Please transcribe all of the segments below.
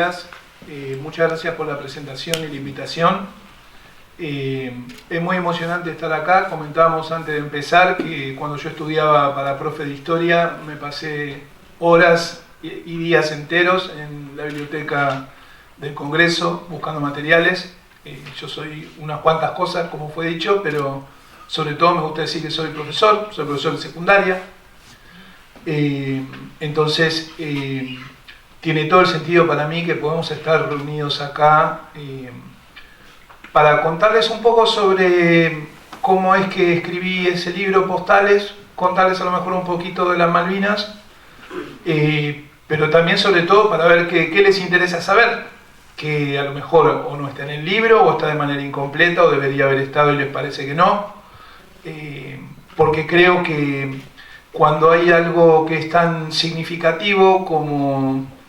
días. Muchas gracias por la presentación y la invitación. Es muy emocionante estar acá. Comentábamos antes de empezar que cuando yo estudiaba para profe de historia me pasé horas y días enteros en la biblioteca del Congreso buscando materiales. Yo soy unas cuantas cosas, como fue dicho, pero sobre todo me gusta decir que soy profesor de secundaria. Entonces tiene todo el sentido para mí que podamos estar reunidos acá para contarles un poco sobre cómo es que escribí ese libro, Postales, contarles a lo mejor un poquito de las Malvinas, pero también sobre todo para ver qué les interesa saber, que a lo mejor o no está en el libro o está de manera incompleta o debería haber estado y les parece que no, porque creo que cuando hay algo que es tan significativo como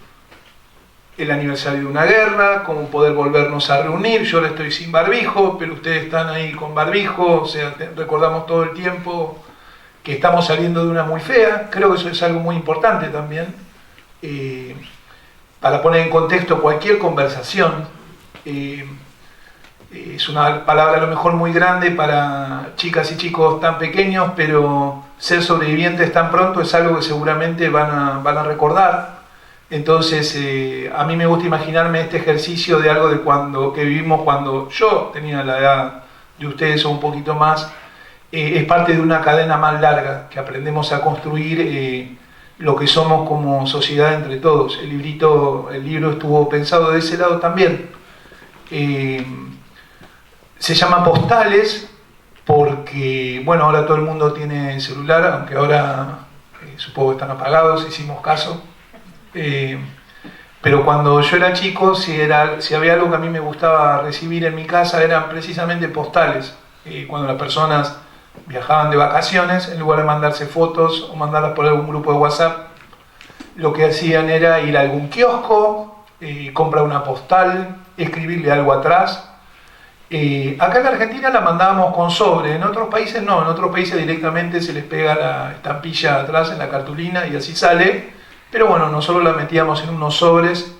el aniversario de una guerra, como poder volvernos a reunir, yo ahora estoy sin barbijo, pero ustedes están ahí con barbijo, o sea, recordamos todo el tiempo que estamos saliendo de una muy fea, creo que eso es algo muy importante también, para poner en contexto cualquier conversación. Es una palabra a lo mejor muy grande para chicas y chicos tan pequeños, pero ser sobrevivientes tan pronto es algo que seguramente van a recordar. Entonces a mí me gusta imaginarme este ejercicio de algo que vivimos cuando yo tenía la edad de ustedes o un poquito más. Es parte de una cadena más larga que aprendemos a construir lo que somos como sociedad entre todos. El libro estuvo pensado de ese lado también. Se llama Postales porque, bueno, ahora todo el mundo tiene celular, aunque ahora supongo que están apagados, hicimos caso. Pero cuando yo era chico, si había algo que a mí me gustaba recibir en mi casa, eran precisamente postales. Cuando las personas viajaban de vacaciones, en lugar de mandarse fotos o mandarlas por algún grupo de WhatsApp, lo que hacían era ir a algún kiosco, comprar una postal, escribirle algo atrás. Acá en la Argentina la mandábamos con sobre, en otros países no, en otros países directamente se les pega la estampilla atrás en la cartulina y así sale, pero bueno, nosotros la metíamos en unos sobres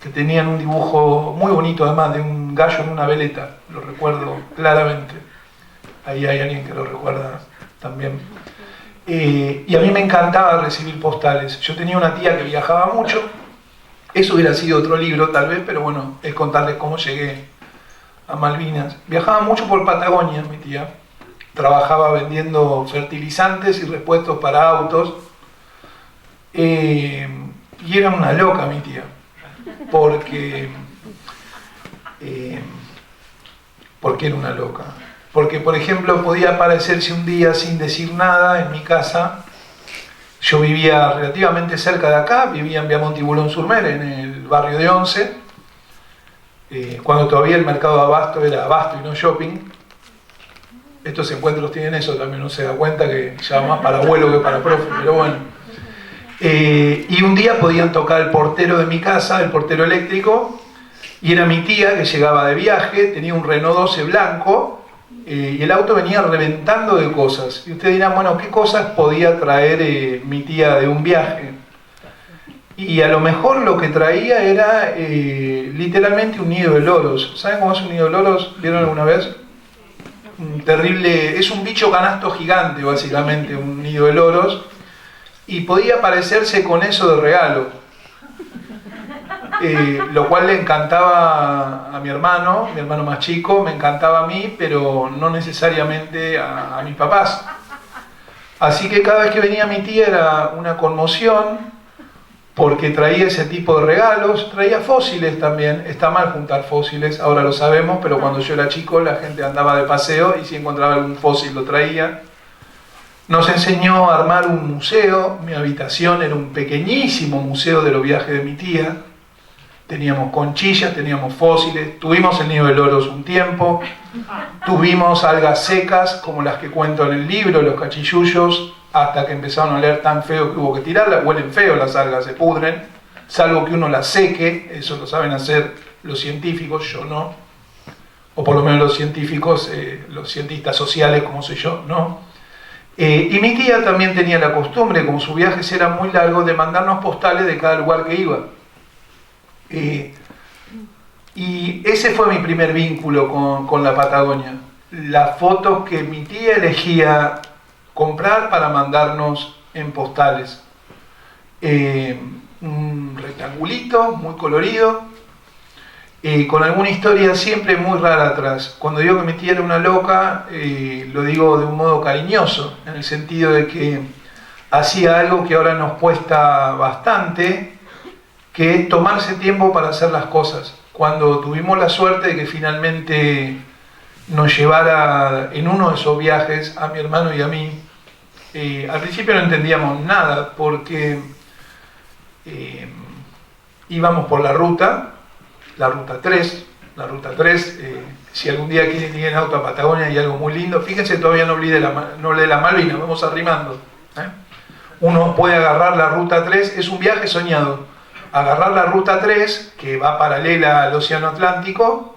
que tenían un dibujo muy bonito además de un gallo en una veleta, lo recuerdo claramente, ahí hay alguien que lo recuerda también. Y a mí me encantaba recibir postales, yo tenía una tía que viajaba mucho, eso hubiera sido otro libro tal vez, pero bueno, es contarles cómo llegué a Malvinas. Viajaba mucho por Patagonia, mi tía. Trabajaba vendiendo fertilizantes y repuestos para autos. Y era una loca mi tía. Porque era una loca. Porque, por ejemplo, podía aparecerse un día sin decir nada en mi casa. Yo vivía relativamente cerca de acá, vivía en Viamonte y Boulogne-sur-Mer, en el barrio de Once. Cuando todavía el mercado de abasto era abasto y no shopping. Estos encuentros tienen eso también, uno se da cuenta que ya va más para abuelo que para profe, pero bueno. Y un día podían tocar el portero de mi casa, el portero eléctrico, y era mi tía que llegaba de viaje, tenía un Renault 12 blanco, y el auto venía reventando de cosas. Y ustedes dirán, bueno, ¿qué cosas podía traer mi tía de un viaje? Y a lo mejor lo que traía era literalmente un nido de loros. ¿Saben cómo es un nido de loros? ¿Vieron alguna vez? Un terrible, es un bicho canasto gigante básicamente, un nido de loros. Y podía aparecerse con eso de regalo. Lo cual le encantaba a mi hermano más chico, me encantaba a mí, pero no necesariamente a mis papás. Así que cada vez que venía mi tía era una conmoción, porque traía ese tipo de regalos, traía fósiles también. Está mal juntar fósiles, ahora lo sabemos, pero cuando yo era chico la gente andaba de paseo y si encontraba algún fósil lo traía. Nos enseñó a armar un museo, mi habitación era un pequeñísimo museo de los viajes de mi tía. Teníamos conchillas, teníamos fósiles, tuvimos el nido de loros un tiempo, tuvimos algas secas como las que cuento en el libro, los cachillullos, hasta que empezaron a oler tan feo que hubo que tirarlas. Huelen feo las algas, se pudren, salvo que uno las seque, eso lo saben hacer los científicos, yo no, o por lo menos los científicos, los cientistas sociales como soy yo, no. Y mi tía también tenía la costumbre, como sus viajes eran muy largos, de mandarnos postales de cada lugar que iba. Y ese fue mi primer vínculo con la Patagonia. Las fotos que mi tía elegía comprar para mandarnos en postales. Un rectangulito muy colorido, con alguna historia siempre muy rara atrás. Cuando digo que mi tía era una loca, lo digo de un modo cariñoso, en el sentido de que hacía algo que ahora nos cuesta bastante, que es tomarse tiempo para hacer las cosas. Cuando tuvimos la suerte de que finalmente nos llevara en uno de esos viajes a mi hermano y a mí, al principio no entendíamos nada porque íbamos por la ruta 3. La ruta 3, si algún día quieren ir en auto a Patagonia, hay algo muy lindo. Fíjense, todavía no hablé de la Malvinas, vamos arrimando. Uno puede agarrar la ruta 3, es un viaje soñado. Agarrar la ruta 3, que va paralela al Océano Atlántico,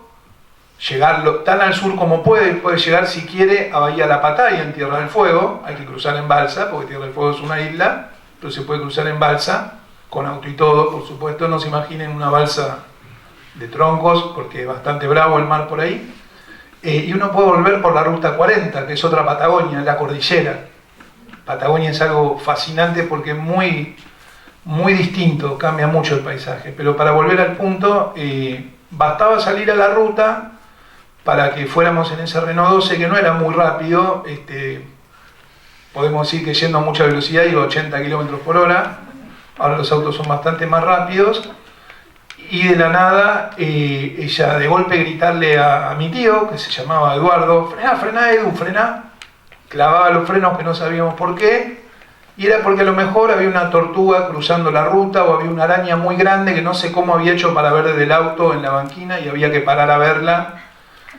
llegar tan al sur como puede llegar si quiere a Bahía La Pataya, en Tierra del Fuego. Hay que cruzar en balsa, porque Tierra del Fuego es una isla, pero se puede cruzar en balsa, con auto y todo, por supuesto. No se imaginen una balsa de troncos, porque es bastante bravo el mar por ahí. Y uno puede volver por la ruta 40, que es otra Patagonia, la cordillera. Patagonia es algo fascinante porque es muy distinto, cambia mucho el paisaje. Pero para volver al punto, bastaba salir a la ruta para que fuéramos en ese Renault 12, que no era muy rápido. Podemos decir que yendo a mucha velocidad, iba a 80 km por hora. Ahora los autos son bastante más rápidos. Y de la nada, ella de golpe gritarle a mi tío, que se llamaba Eduardo: frená, frená, Edu, frená. Clavaba los frenos que no sabíamos por qué, y era porque a lo mejor había una tortuga cruzando la ruta, o había una araña muy grande que no sé cómo había hecho para ver desde el auto en la banquina, y había que parar a verla.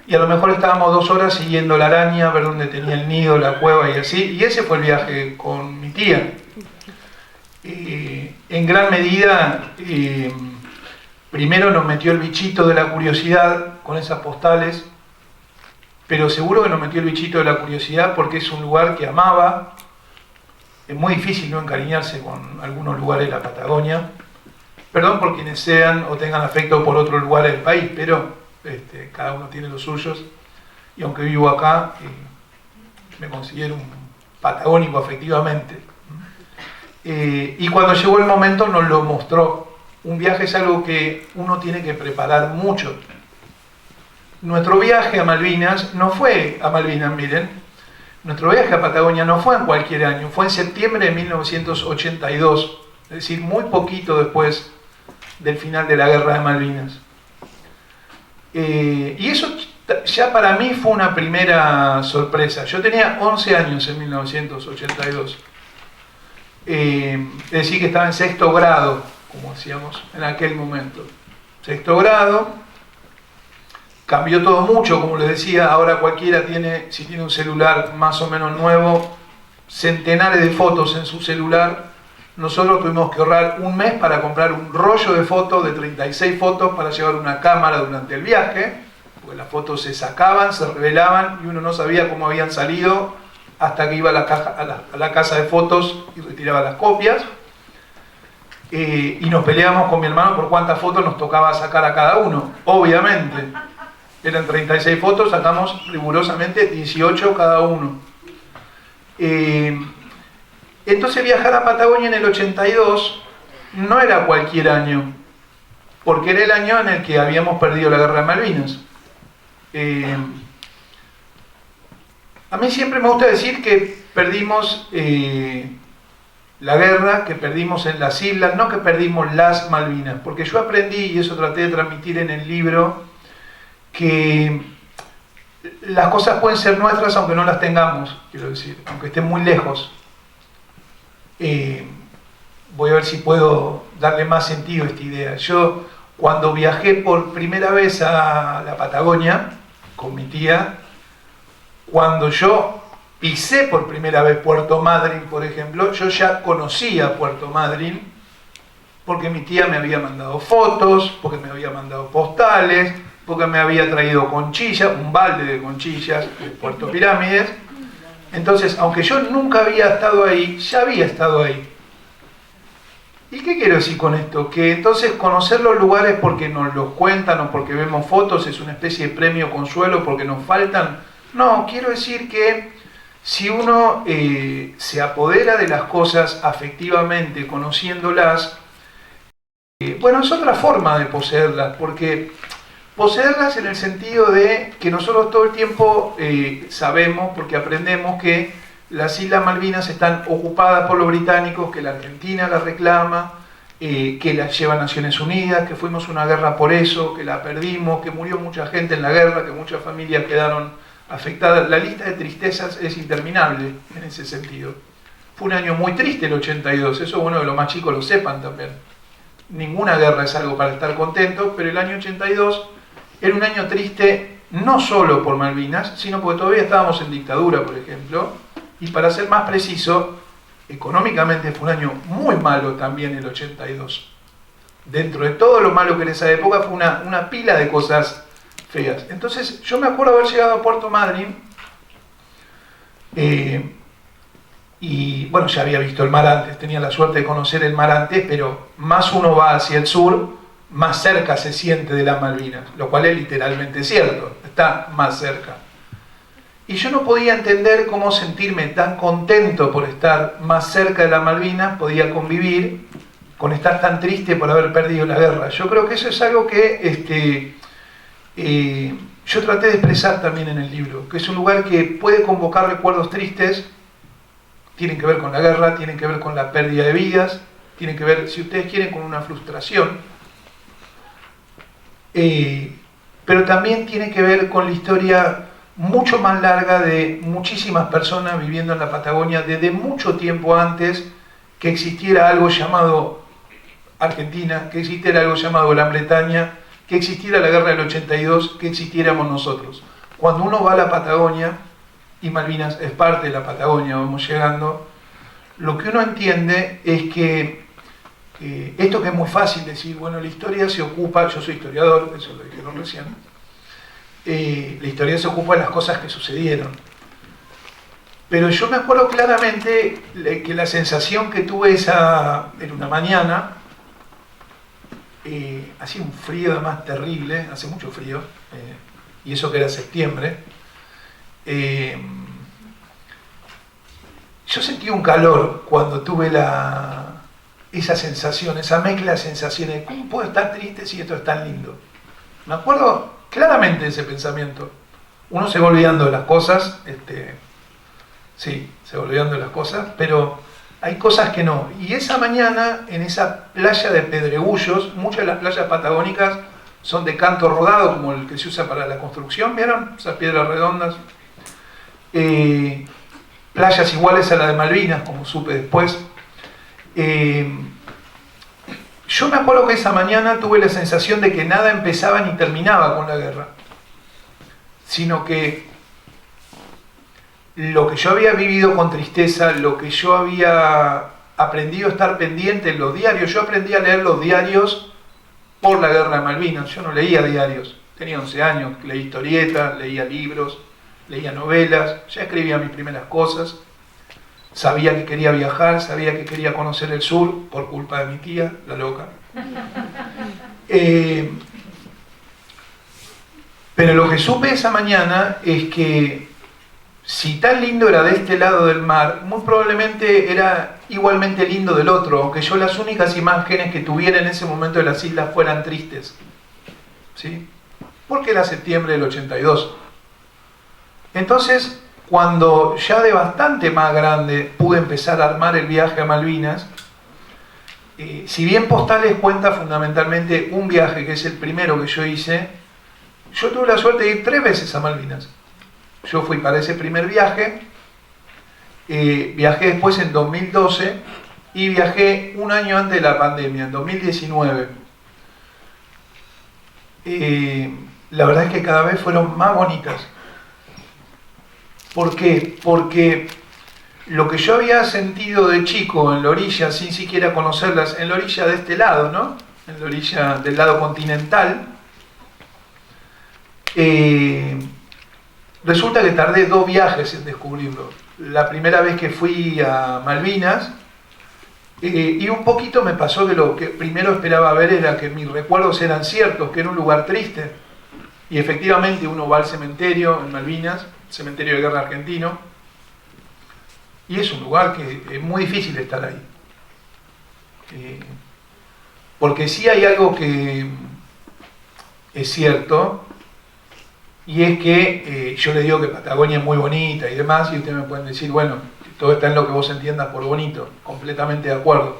Y a lo mejor estábamos 2 horas siguiendo la araña, a ver dónde tenía el nido, la cueva y así. Y ese fue el viaje con mi tía. En gran medida, primero nos metió el bichito de la curiosidad con esas postales, pero seguro que nos metió el bichito de la curiosidad porque es un lugar que amaba. Es muy difícil no encariñarse con algunos lugares de la Patagonia. Perdón por quienes sean o tengan afecto por otros lugares del país, pero cada uno tiene los suyos. Y aunque vivo acá, me considero un patagónico afectivamente. Y cuando llegó el momento nos lo mostró. Un viaje es algo que uno tiene que preparar mucho. Nuestro viaje a Malvinas no fue a Malvinas, miren. Nuestro viaje a Patagonia no fue en cualquier año, fue en septiembre de 1982, es decir, muy poquito después del final de la Guerra de Malvinas. Y eso ya para mí fue una primera sorpresa. Yo tenía 11 años en 1982. Es decir, que estaba en 6º grado, como decíamos en aquel momento. 6º grado. Cambió todo mucho, como les decía. Ahora cualquiera tiene, si tiene un celular más o menos nuevo, centenares de fotos en su celular. Nosotros tuvimos que ahorrar un mes para comprar un rollo de fotos de 36 fotos para llevar una cámara durante el viaje, porque las fotos se sacaban, se revelaban y uno no sabía cómo habían salido hasta que iba a la casa de fotos y retiraba las copias. Y nos peleábamos con mi hermano por cuántas fotos nos tocaba sacar a cada uno, obviamente. Eran 36 fotos, sacamos rigurosamente 18 cada uno. Entonces viajar a Patagonia en el 82 no era cualquier año, porque era el año en el que habíamos perdido la Guerra de Malvinas. A mí siempre me gusta decir que perdimos la guerra, que perdimos en las islas, no que perdimos las Malvinas, porque yo aprendí, y eso traté de transmitir en el libro, que las cosas pueden ser nuestras aunque no las tengamos, quiero decir, aunque estén muy lejos. Voy a ver si puedo darle más sentido a esta idea. Yo, cuando viajé por primera vez a la Patagonia con mi tía, cuando yo pisé por primera vez Puerto Madryn, por ejemplo, yo ya conocía Puerto Madryn porque mi tía me había mandado fotos, porque me había mandado postales, porque me había traído conchillas, un balde de conchillas de Puerto Pirámides. Entonces, aunque yo nunca había estado ahí, ya había estado ahí. ¿Y qué quiero decir con esto? Que entonces conocer los lugares porque nos los cuentan o porque vemos fotos es una especie de premio consuelo porque nos faltan. No, quiero decir que si uno se apodera de las cosas afectivamente, conociéndolas, bueno, es otra forma de poseerlas, porque poseerlas en el sentido de que nosotros todo el tiempo sabemos, porque aprendemos que las Islas Malvinas están ocupadas por los británicos, que la Argentina las reclama, que las lleva Naciones Unidas, que fuimos a una guerra por eso, que la perdimos, que murió mucha gente en la guerra, que muchas familias quedaron afectadas. La lista de tristezas es interminable en ese sentido. Fue un año muy triste el 82, eso es bueno que los más chicos lo sepan también. Ninguna guerra es algo para estar contentos, pero el año 82 era un año triste no solo por Malvinas, sino porque todavía estábamos en dictadura, por ejemplo, y para ser más preciso, económicamente fue un año muy malo también el 82. Dentro de todo lo malo que en esa época fue una pila de cosas feas. Entonces yo me acuerdo haber llegado a Puerto Madryn y bueno, ya había visto el mar antes, tenía la suerte de conocer el mar antes, pero más uno va hacia el sur, más cerca se siente de las Malvinas, lo cual es literalmente cierto, está más cerca. Y yo no podía entender cómo sentirme tan contento por estar más cerca de las Malvinas podía convivir con estar tan triste por haber perdido la guerra. Yo creo que eso es algo que yo traté de expresar también en el libro, que es un lugar que puede convocar recuerdos tristes, tienen que ver con la guerra, tienen que ver con la pérdida de vidas, tienen que ver, si ustedes quieren, con una frustración, pero también tiene que ver con la historia mucho más larga de muchísimas personas viviendo en la Patagonia desde mucho tiempo antes que existiera algo llamado Argentina, que existiera algo llamado Gran Bretaña, que existiera la guerra del 82, que existiéramos nosotros. Cuando uno va a la Patagonia, y Malvinas es parte de la Patagonia, vamos llegando, lo que uno entiende es que esto que es muy fácil decir, bueno, la historia se ocupa, yo soy historiador, eso lo dijeron recién, la historia se ocupa de las cosas que sucedieron. Pero yo me acuerdo claramente que la sensación que tuve en una mañana, hacía un frío además terrible, hace mucho frío, y eso que era septiembre, yo sentí un calor cuando tuve esa sensación, esa mezcla de sensaciones, ¿cómo puedo estar triste si esto es tan lindo? Me acuerdo claramente de ese pensamiento. Uno se va olvidando de las cosas, sí, se va olvidando de las cosas, pero hay cosas que no. Y esa mañana, en esa playa de pedregullos, muchas de las playas patagónicas son de canto rodado, como el que se usa para la construcción, ¿vieron? Esas piedras redondas. Playas iguales a la de Malvinas, como supe después. Yo me acuerdo que esa mañana tuve la sensación de que nada empezaba ni terminaba con la guerra, sino que lo que yo había vivido con tristeza, lo que yo había aprendido a estar pendiente en los diarios, yo aprendí a leer los diarios por la guerra de Malvinas, yo no leía diarios, tenía 11 años, leí historietas, leía libros, leía novelas, ya escribía mis primeras cosas, sabía que quería viajar, sabía que quería conocer el sur por culpa de mi tía, la loca. Pero lo que supe esa mañana es que si tan lindo era de este lado del mar, muy probablemente era igualmente lindo del otro, aunque yo las únicas imágenes que tuviera en ese momento de las islas fueran tristes. ¿Sí? Porque era septiembre del 82. Entonces, cuando ya de bastante más grande pude empezar a armar el viaje a Malvinas, si bien Postales cuenta fundamentalmente un viaje, que es el primero que yo hice, yo tuve la suerte de ir 3 veces a Malvinas. Yo fui para ese primer viaje, viajé después en 2012 y viajé un año antes de la pandemia, en 2019. La verdad es que cada vez fueron más bonitas. ¿Por qué? Porque lo que yo había sentido de chico en la orilla, sin siquiera conocerlas, en la orilla de este lado, ¿no? En la orilla del lado continental, resulta que tardé 2 viajes en descubrirlo. La primera vez que fui a Malvinas, Y un poquito me pasó que lo que primero esperaba ver era que mis recuerdos eran ciertos, que era un lugar triste. Y efectivamente uno va al cementerio en Malvinas, cementerio de guerra argentino, y es un lugar que es muy difícil estar ahí. Porque sí hay algo que es cierto, y es que yo le digo que Patagonia es muy bonita y demás, y ustedes me pueden decir, bueno, todo está en lo que vos entiendas por bonito, completamente de acuerdo.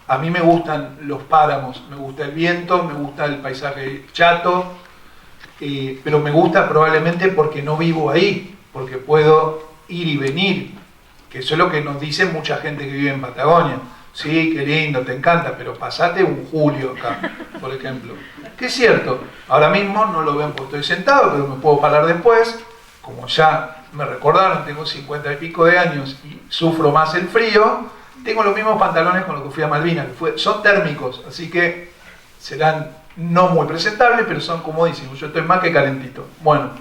A mí me gustan los páramos, me gusta el viento, me gusta el paisaje chato, pero me gusta probablemente porque no vivo ahí, porque puedo ir y venir, que eso es lo que nos dice mucha gente que vive en Patagonia. Sí, qué lindo, te encanta, pero pasate un julio acá, por ejemplo. Que es cierto, ahora mismo no lo ven porque estoy sentado, pero me puedo parar después. Como ya me recordaron, tengo 50 y pico de años y sufro más el frío, tengo los mismos pantalones con los que fui a Malvinas, son térmicos, así que serán no muy presentables, pero son comodísimos. Yo estoy más que calentito. Bueno,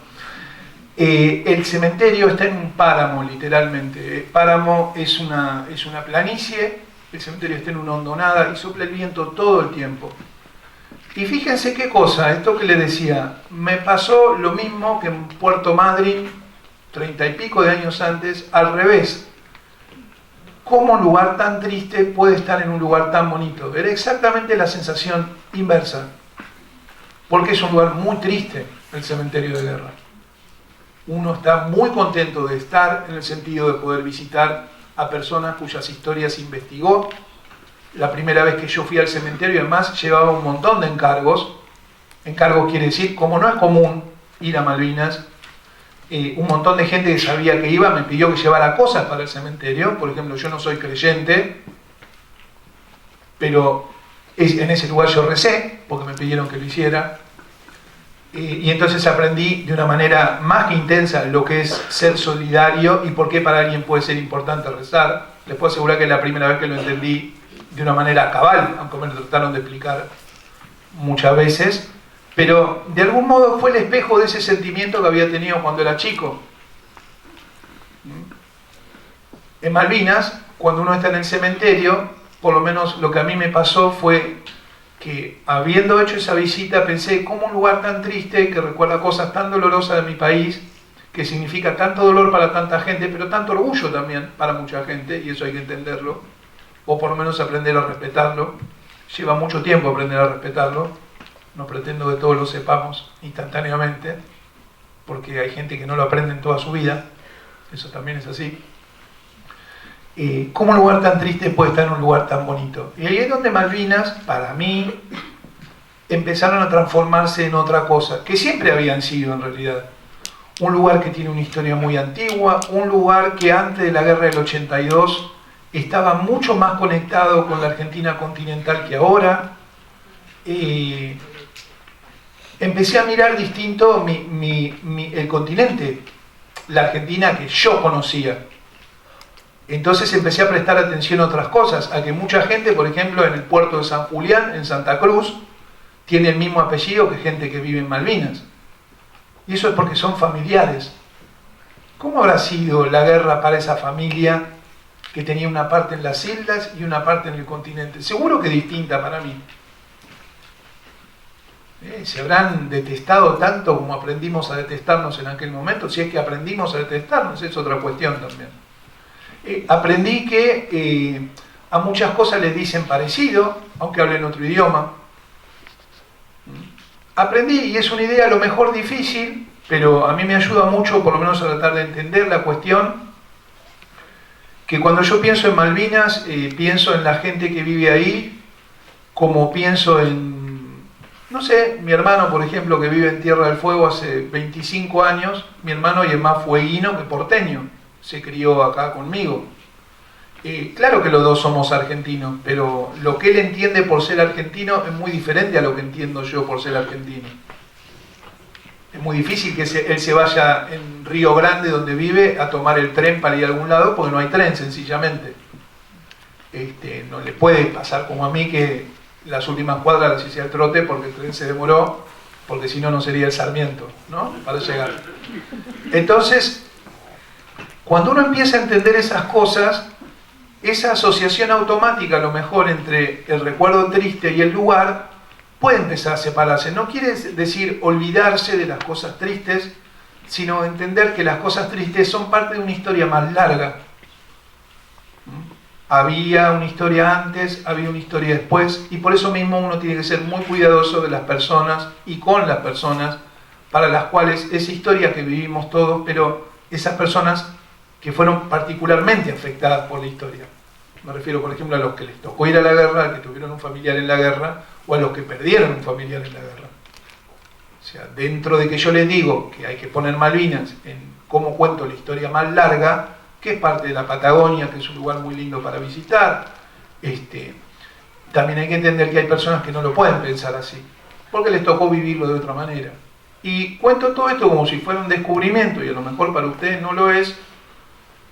el cementerio está en un páramo, literalmente. El páramo es una planicie, el cementerio está en una hondonada y sopla el viento todo el tiempo. Y fíjense qué cosa, esto que les decía, me pasó lo mismo que en Puerto Madryn, 30 y pico de años antes, al revés. ¿Cómo un lugar tan triste puede estar en un lugar tan bonito? Era exactamente la sensación inversa. Porque es un lugar muy triste, el cementerio de guerra. Uno está muy contento de estar, en el sentido de poder visitar a personas cuyas historias investigó. La primera vez que yo fui al cementerio, además, llevaba un montón de encargos. Encargos quiere decir, como no es común ir a Malvinas, un montón de gente que sabía que iba me pidió que llevara cosas para el cementerio. Por ejemplo, yo no soy creyente, pero en ese lugar yo recé, porque me pidieron que lo hiciera. Y entonces aprendí de una manera más que intensa lo que es ser solidario y por qué para alguien puede ser importante rezar. Les puedo asegurar que es la primera vez que lo entendí de una manera cabal, aunque me lo trataron de explicar muchas veces, pero de algún modo fue el espejo de ese sentimiento que había tenido cuando era chico. En Malvinas, cuando uno está en el cementerio, por lo menos lo que a mí me pasó fue que, habiendo hecho esa visita, pensé, ¿cómo un lugar tan triste que recuerda cosas tan dolorosas de mi país, que significa tanto dolor para tanta gente, pero tanto orgullo también para mucha gente, y eso hay que entenderlo, o por lo menos aprender a respetarlo? Lleva mucho tiempo aprender a respetarlo, no pretendo que todos lo sepamos instantáneamente, porque hay gente que no lo aprende en toda su vida, eso también es así. ¿Cómo un lugar tan triste puede estar en un lugar tan bonito? Y ahí es donde Malvinas, para mí, empezaron a transformarse en otra cosa, que siempre habían sido en realidad. Un lugar que tiene una historia muy antigua, un lugar que antes de la guerra del 82 estaba mucho más conectado con la Argentina continental que ahora. Empecé a mirar distinto el continente, la Argentina que yo conocía. Entonces empecé a prestar atención a otras cosas, a que mucha gente, por ejemplo, en el puerto de San Julián, en Santa Cruz, tiene el mismo apellido que gente que vive en Malvinas. Y eso es porque son familiares. ¿Cómo habrá sido la guerra para esa familia que tenía una parte en las islas y una parte en el continente? Seguro que distinta para mí. Se habrán detestado tanto como aprendimos a detestarnos en aquel momento. Si es que aprendimos a detestarnos, es otra cuestión también. Aprendí que a muchas cosas les dicen parecido, aunque hablen otro idioma. Aprendí, y es una idea a lo mejor difícil, pero a mí me ayuda mucho, por lo menos a tratar de entender la cuestión, que cuando yo pienso en Malvinas, pienso en la gente que vive ahí, como pienso en, no sé, mi hermano, por ejemplo, que vive en Tierra del Fuego hace 25 años, mi hermano y es más fueguino que porteño. Se crió acá conmigo. Claro que los dos somos argentinos, pero lo que él entiende por ser argentino es muy diferente a lo que entiendo yo por ser argentino. Es muy difícil que él se vaya en Río Grande, donde vive, a tomar el tren para ir a algún lado, porque no hay tren, sencillamente. No le puede pasar como a mí, que las últimas cuadras las hice al trote porque el tren se demoró, porque si no, no sería el Sarmiento, ¿no? Para llegar. Entonces, cuando uno empieza a entender esas cosas, esa asociación automática a lo mejor entre el recuerdo triste y el lugar puede empezar a separarse. No quiere decir olvidarse de las cosas tristes, sino entender que las cosas tristes son parte de una historia más larga. Había una historia antes, había una historia después, y por eso mismo uno tiene que ser muy cuidadoso de las personas y con las personas para las cuales esa historia que vivimos todos, pero esas personas que fueron particularmente afectadas por la historia. Me refiero, por ejemplo, a los que les tocó ir a la guerra, a los que tuvieron un familiar en la guerra, o a los que perdieron un familiar en la guerra. O sea, dentro de que yo les digo que hay que poner Malvinas en cómo cuento la historia más larga, que es parte de la Patagonia, que es un lugar muy lindo para visitar, también hay que entender que hay personas que no lo pueden pensar así, porque les tocó vivirlo de otra manera. Y cuento todo esto como si fuera un descubrimiento, y a lo mejor para ustedes no lo es,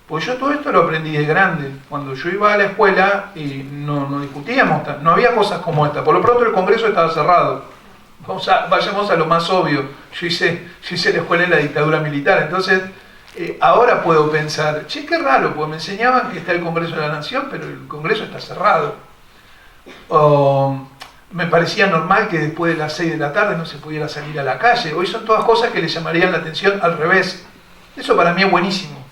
pues yo todo esto lo aprendí de grande. Cuando yo iba a la escuela no discutíamos, no había cosas como esta. Por lo pronto el Congreso estaba cerrado. Vayamos a lo más obvio. Yo hice la escuela en la dictadura militar, entonces ahora puedo pensar, che, qué raro, porque me enseñaban que está el Congreso de la Nación, pero el Congreso está cerrado. O me parecía normal que después de las 6 de la tarde no se pudiera salir a la calle. Hoy son todas cosas que le llamarían la atención al revés. Eso para mí es buenísimo.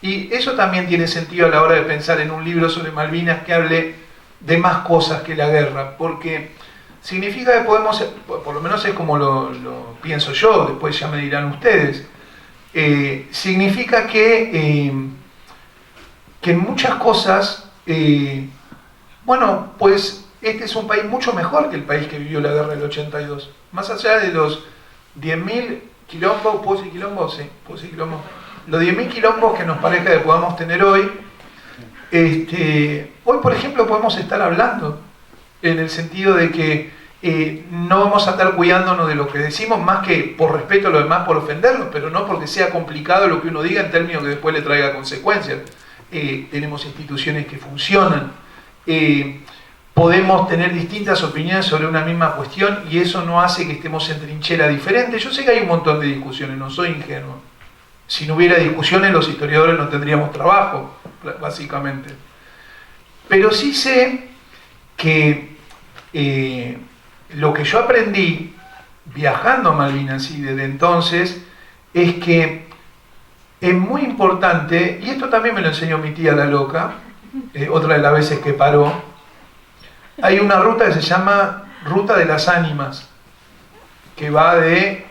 Y eso también tiene sentido a la hora de pensar en un libro sobre Malvinas que hable de más cosas que la guerra, porque significa que podemos, por lo menos es como lo pienso yo, después ya me dirán ustedes, significa que en muchas cosas, bueno, pues este es un país mucho mejor que el país que vivió la guerra del 82. Más allá de los 10.000 quilombos, ¿puedo decir quilombos? Sí, puedo decir quilombos. Los 10.000 quilombos que nos parezca que podamos tener hoy, hoy por ejemplo podemos estar hablando, en el sentido de que no vamos a estar cuidándonos de lo que decimos, más que por respeto a los demás, por ofenderlos, pero no porque sea complicado lo que uno diga en términos que después le traiga consecuencias. Tenemos instituciones que funcionan, podemos tener distintas opiniones sobre una misma cuestión y eso no hace que estemos en trinchera diferentes. Yo sé que hay un montón de discusiones, no soy ingenuo. Si no hubiera discusiones, los historiadores no tendríamos trabajo, básicamente. Pero sí sé que lo que yo aprendí viajando a Malvinas y desde entonces es que es muy importante, y esto también me lo enseñó mi tía la loca, otra de las veces que paró, hay una ruta que se llama Ruta de las Ánimas, que va de,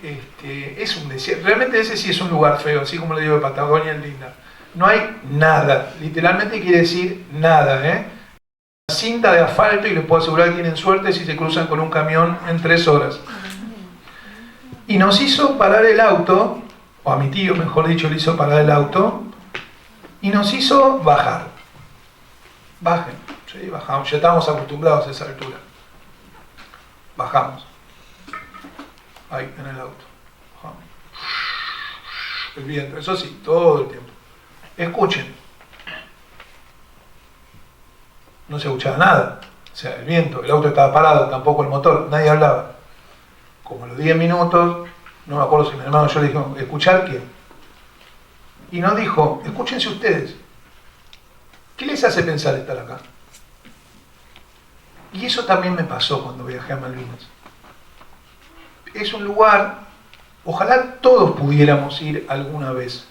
es un desierto, realmente ese sí es un lugar feo, así como le digo de Patagonia es linda. No hay nada, literalmente quiere decir nada, cinta de asfalto y les puedo asegurar que tienen suerte si se cruzan con un camión en 3 horas. Y nos hizo parar el auto, o a mi tío mejor dicho le hizo parar el auto, y nos hizo bajar. Bajen, sí, bajamos, ya estábamos acostumbrados a esa altura. Bajamos. Ahí, en el auto. Bajamos. El viento, eso sí, todo el tiempo. Escuchen. No se escuchaba nada, o sea, el viento, el auto estaba parado, tampoco el motor, nadie hablaba. Como a los 10 minutos, no me acuerdo si mi hermano yo le dije, ¿escuchar qué? Y nos dijo, escúchense ustedes, ¿qué les hace pensar estar acá? Y eso también me pasó cuando viajé a Malvinas. Es un lugar, ojalá todos pudiéramos ir alguna vez,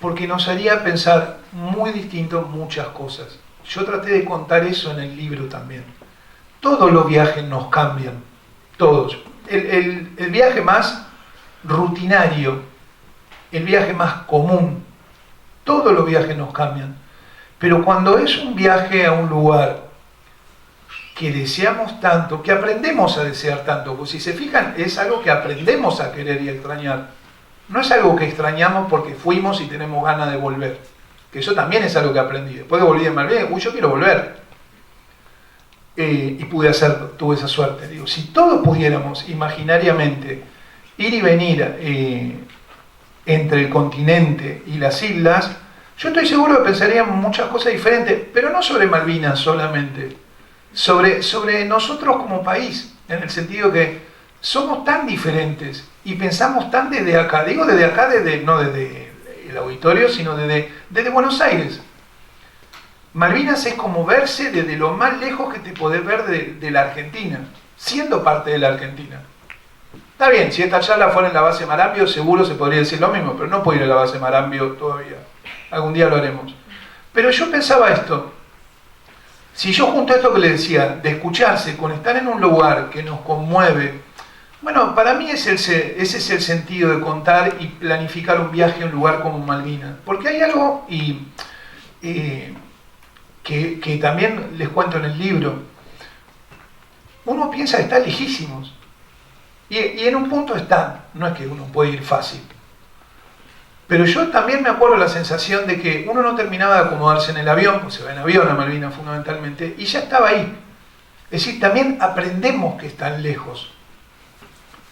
porque nos haría pensar muy distinto muchas cosas. Yo traté de contar eso en el libro también. Todos los viajes nos cambian, todos. El viaje más rutinario, el viaje más común, todos los viajes nos cambian. Pero cuando es un viaje a un lugar que deseamos tanto, que aprendemos a desear tanto, pues si se fijan, es algo que aprendemos a querer y a extrañar. No es algo que extrañamos porque fuimos y tenemos ganas de volver. Que eso también es algo que aprendí. Después que volví de Malvinas, yo quiero volver. Y pude hacerlo, tuve esa suerte. Digo, si todos pudiéramos imaginariamente ir y venir entre el continente y las islas, yo estoy seguro que pensaríamos muchas cosas diferentes, pero no sobre Malvinas solamente, sobre nosotros como país, en el sentido que somos tan diferentes y pensamos tan desde acá, digo desde acá, no desde el auditorio, sino desde Buenos Aires. Malvinas es como verse desde lo más lejos que te podés ver de la Argentina, siendo parte de la Argentina. Está bien, si esta charla fuera en la base Marambio, seguro se podría decir lo mismo, pero no puedo ir a la base Marambio todavía. Algún día lo haremos. Pero yo pensaba esto. Si yo junto a esto que le decía, de escucharse, con estar en un lugar que nos conmueve, bueno, para mí ese es el sentido de contar y planificar un viaje a un lugar como Malvinas. Porque hay algo que también les cuento en el libro. Uno piensa que está lejísimos. Y en un punto están. No es que uno puede ir fácil. Pero yo también me acuerdo la sensación de que uno no terminaba de acomodarse en el avión, pues se va en avión a Malvinas fundamentalmente, y ya estaba ahí. Es decir, también aprendemos que están lejos.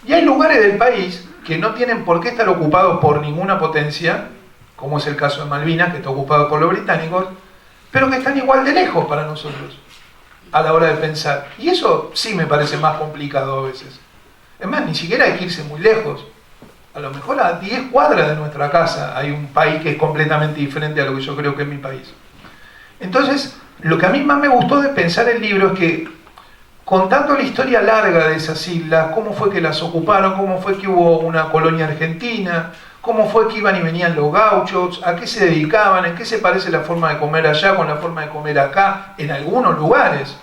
Y hay lugares del país que no tienen por qué estar ocupados por ninguna potencia, como es el caso de Malvinas, que está ocupado por los británicos, pero que están igual de lejos para nosotros, a la hora de pensar. Y eso sí me parece más complicado a veces. Es más, ni siquiera hay que irse muy lejos. A lo mejor a 10 cuadras de nuestra casa hay un país que es completamente diferente a lo que yo creo que es mi país. Entonces, lo que a mí más me gustó de pensar el libro es que, contando la historia larga de esas islas, cómo fue que las ocuparon, cómo fue que hubo una colonia argentina, cómo fue que iban y venían los gauchos, a qué se dedicaban, en qué se parece la forma de comer allá con la forma de comer acá, en algunos lugares,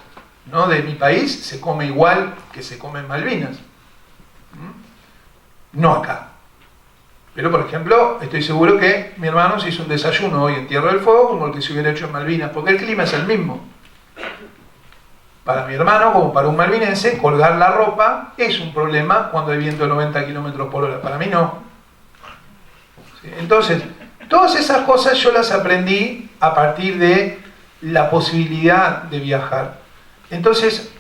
¿no?, de mi país se come igual que se come en Malvinas. No acá. Pero, por ejemplo, estoy seguro que mi hermano se hizo un desayuno hoy en Tierra del Fuego como el que se hubiera hecho en Malvinas, porque el clima es el mismo. Para mi hermano, como para un malvinense, colgar la ropa es un problema cuando hay viento de 90 km por hora. Para mí no. ¿Sí? Entonces, todas esas cosas yo las aprendí a partir de la posibilidad de viajar. Entonces,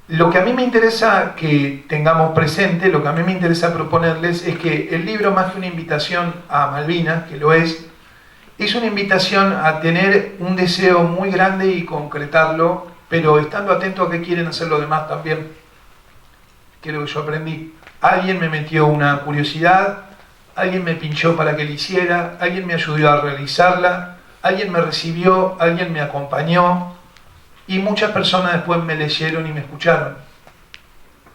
lo que a mí me interesa que tengamos presente, lo que a mí me interesa proponerles es que el libro, más que una invitación a Malvinas, que lo es una invitación a tener un deseo muy grande y concretarlo, pero estando atento a qué quieren hacer los demás también. Que es lo que yo aprendí. Alguien me metió una curiosidad, alguien me pinchó para que la hiciera, alguien me ayudó a realizarla, alguien me recibió, alguien me acompañó, y muchas personas después me leyeron y me escucharon.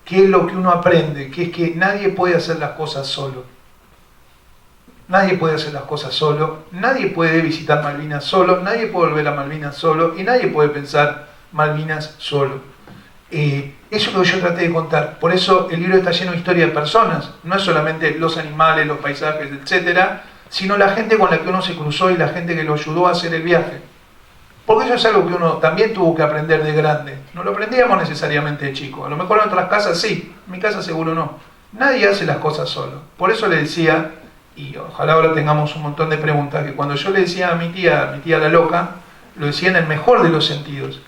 ¿Qué es lo que uno aprende? Que es que nadie puede hacer las cosas solo. Nadie puede hacer las cosas solo, nadie puede visitar Malvinas solo, nadie puede volver a Malvinas solo y nadie puede pensar Malvinas solo. Eso es lo que yo traté de contar. Por eso el libro está lleno de historia de personas. No es solamente los animales, los paisajes, etcétera, sino la gente con la que uno se cruzó y la gente que lo ayudó a hacer el viaje. Porque eso es algo que uno también tuvo que aprender de grande. No lo aprendíamos necesariamente de chico. A lo mejor en otras casas sí, en mi casa seguro no. Nadie hace las cosas solo. Por eso le decía, y ojalá ahora tengamos un montón de preguntas, que cuando yo le decía a mi tía la loca, lo decía en el mejor de los sentidos.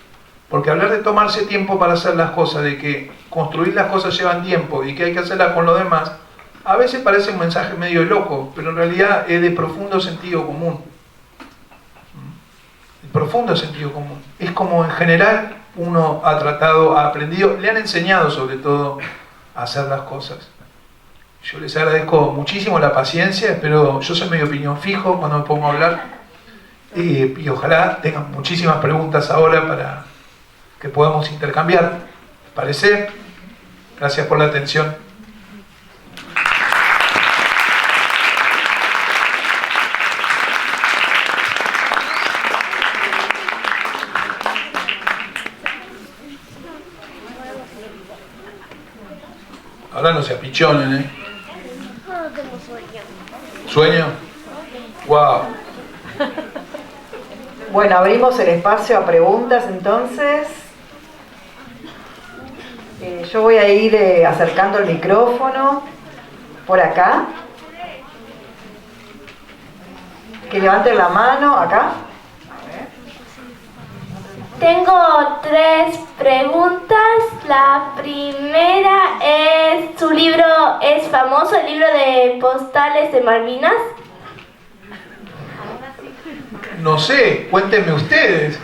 Porque hablar de tomarse tiempo para hacer las cosas, de que construir las cosas llevan tiempo y que hay que hacerlas con los demás, a veces parece un mensaje medio loco, pero en realidad es de profundo sentido común. Profundo sentido común. Es como en general uno ha tratado, ha aprendido, le han enseñado sobre todo a hacer las cosas. Yo les agradezco muchísimo la paciencia, pero yo soy medio opinión fijo cuando me pongo a hablar y ojalá tengan muchísimas preguntas ahora para que podamos intercambiar. ¿Les parece? Gracias por la atención. Ahora no se apichonen, ¿eh? No tengo sueño. ¿Sueño? ¡Wow! Bueno, abrimos el espacio a preguntas entonces. Yo voy a ir acercando el micrófono por acá. Que levanten la mano acá. Tengo 3 preguntas. La primera es, ¿su libro es famoso, el libro de postales de Malvinas? No sé, cuéntenme ustedes.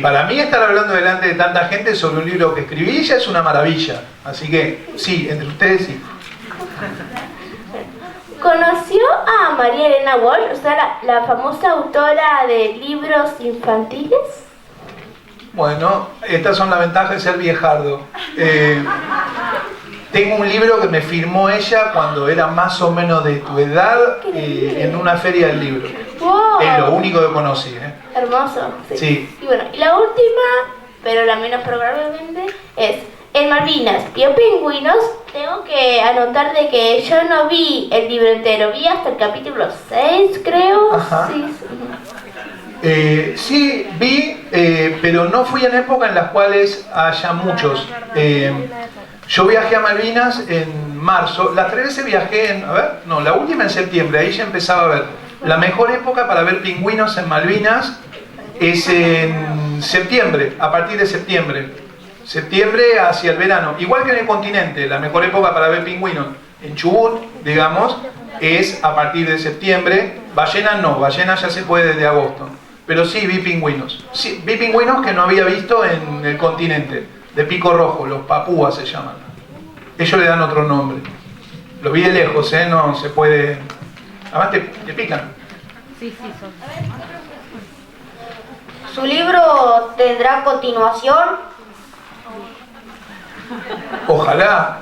Para mí estar hablando delante de tanta gente sobre un libro que escribí ya es una maravilla. Así que sí, entre ustedes sí. ¿Conoció a María Elena Walsh, o sea, la famosa autora de libros infantiles? Bueno, estas son las ventajas de ser viejardo. Tengo un libro que me firmó ella cuando era más o menos de tu edad en una feria del libro. Wow. Es lo único que conocí. Hermoso. Sí. Y bueno, y la última, pero la menos probablemente, es en Malvinas vio pingüinos. Tengo que anotar de que yo no vi el libro entero, vi hasta el capítulo 6, creo. Ajá. Sí. Sí, vi, pero no fui en época en las cuales haya muchos. Yo viajé a Malvinas en marzo, las 3 veces viajé la última en septiembre, ahí ya empezaba a ver. La mejor época para ver pingüinos en Malvinas es en septiembre, a partir de septiembre. Septiembre hacia el verano, igual que en el continente, la mejor época para ver pingüinos en Chubut, digamos, es a partir de septiembre. Ballenas no, ballenas ya se puede desde agosto. Pero sí vi pingüinos. Sí, vi pingüinos que no había visto en el continente, de pico rojo, los papúas se llaman. Ellos le dan otro nombre. Lo vi de lejos, no se puede... Además te pican. Sí, son. ¿Su libro tendrá continuación? Ojalá.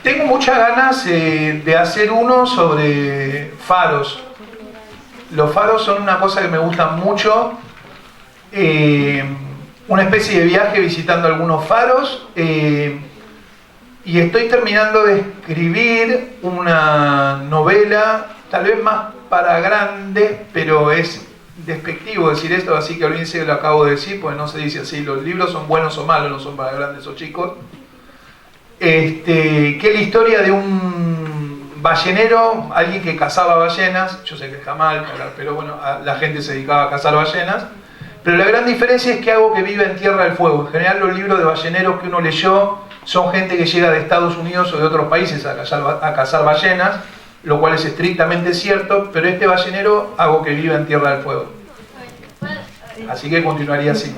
Tengo muchas ganas de hacer uno sobre faros. Los faros son una cosa que me gustan mucho. Una especie de viaje visitando algunos faros. Y estoy terminando de escribir una novela, tal vez más para grandes, pero es despectivo decir esto, así que olvídense que lo acabo de decir, porque no se dice así. Los libros son buenos o malos, no son para grandes o chicos. Que es la historia de un ballenero, alguien que cazaba ballenas. Yo sé que está mal, pero bueno, la gente se dedicaba a cazar ballenas. Pero la gran diferencia es que hago que viva en Tierra del Fuego. En general los libros de balleneros que uno leyó son gente que llega de Estados Unidos o de otros países a cazar ballenas, lo cual es estrictamente cierto, pero este ballenero hago que viva en Tierra del Fuego. Así que continuaría así.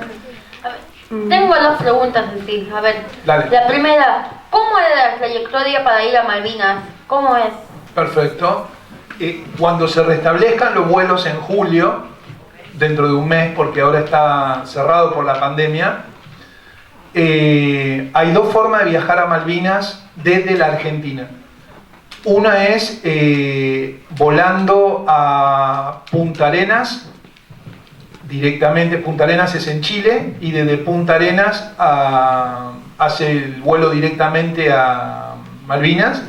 Tengo 2 preguntas en sí. A ver, Dale. La primera, ¿cómo era la trayectoria para ir a Malvinas? ¿Cómo es? Perfecto. Cuando se restablezcan los vuelos en julio, dentro de un mes, porque ahora está cerrado por la pandemia, hay 2 formas de viajar a Malvinas desde la Argentina. Una es volando a Punta Arenas, directamente. Punta Arenas es en Chile, y desde Punta Arenas hace el vuelo directamente a Malvinas,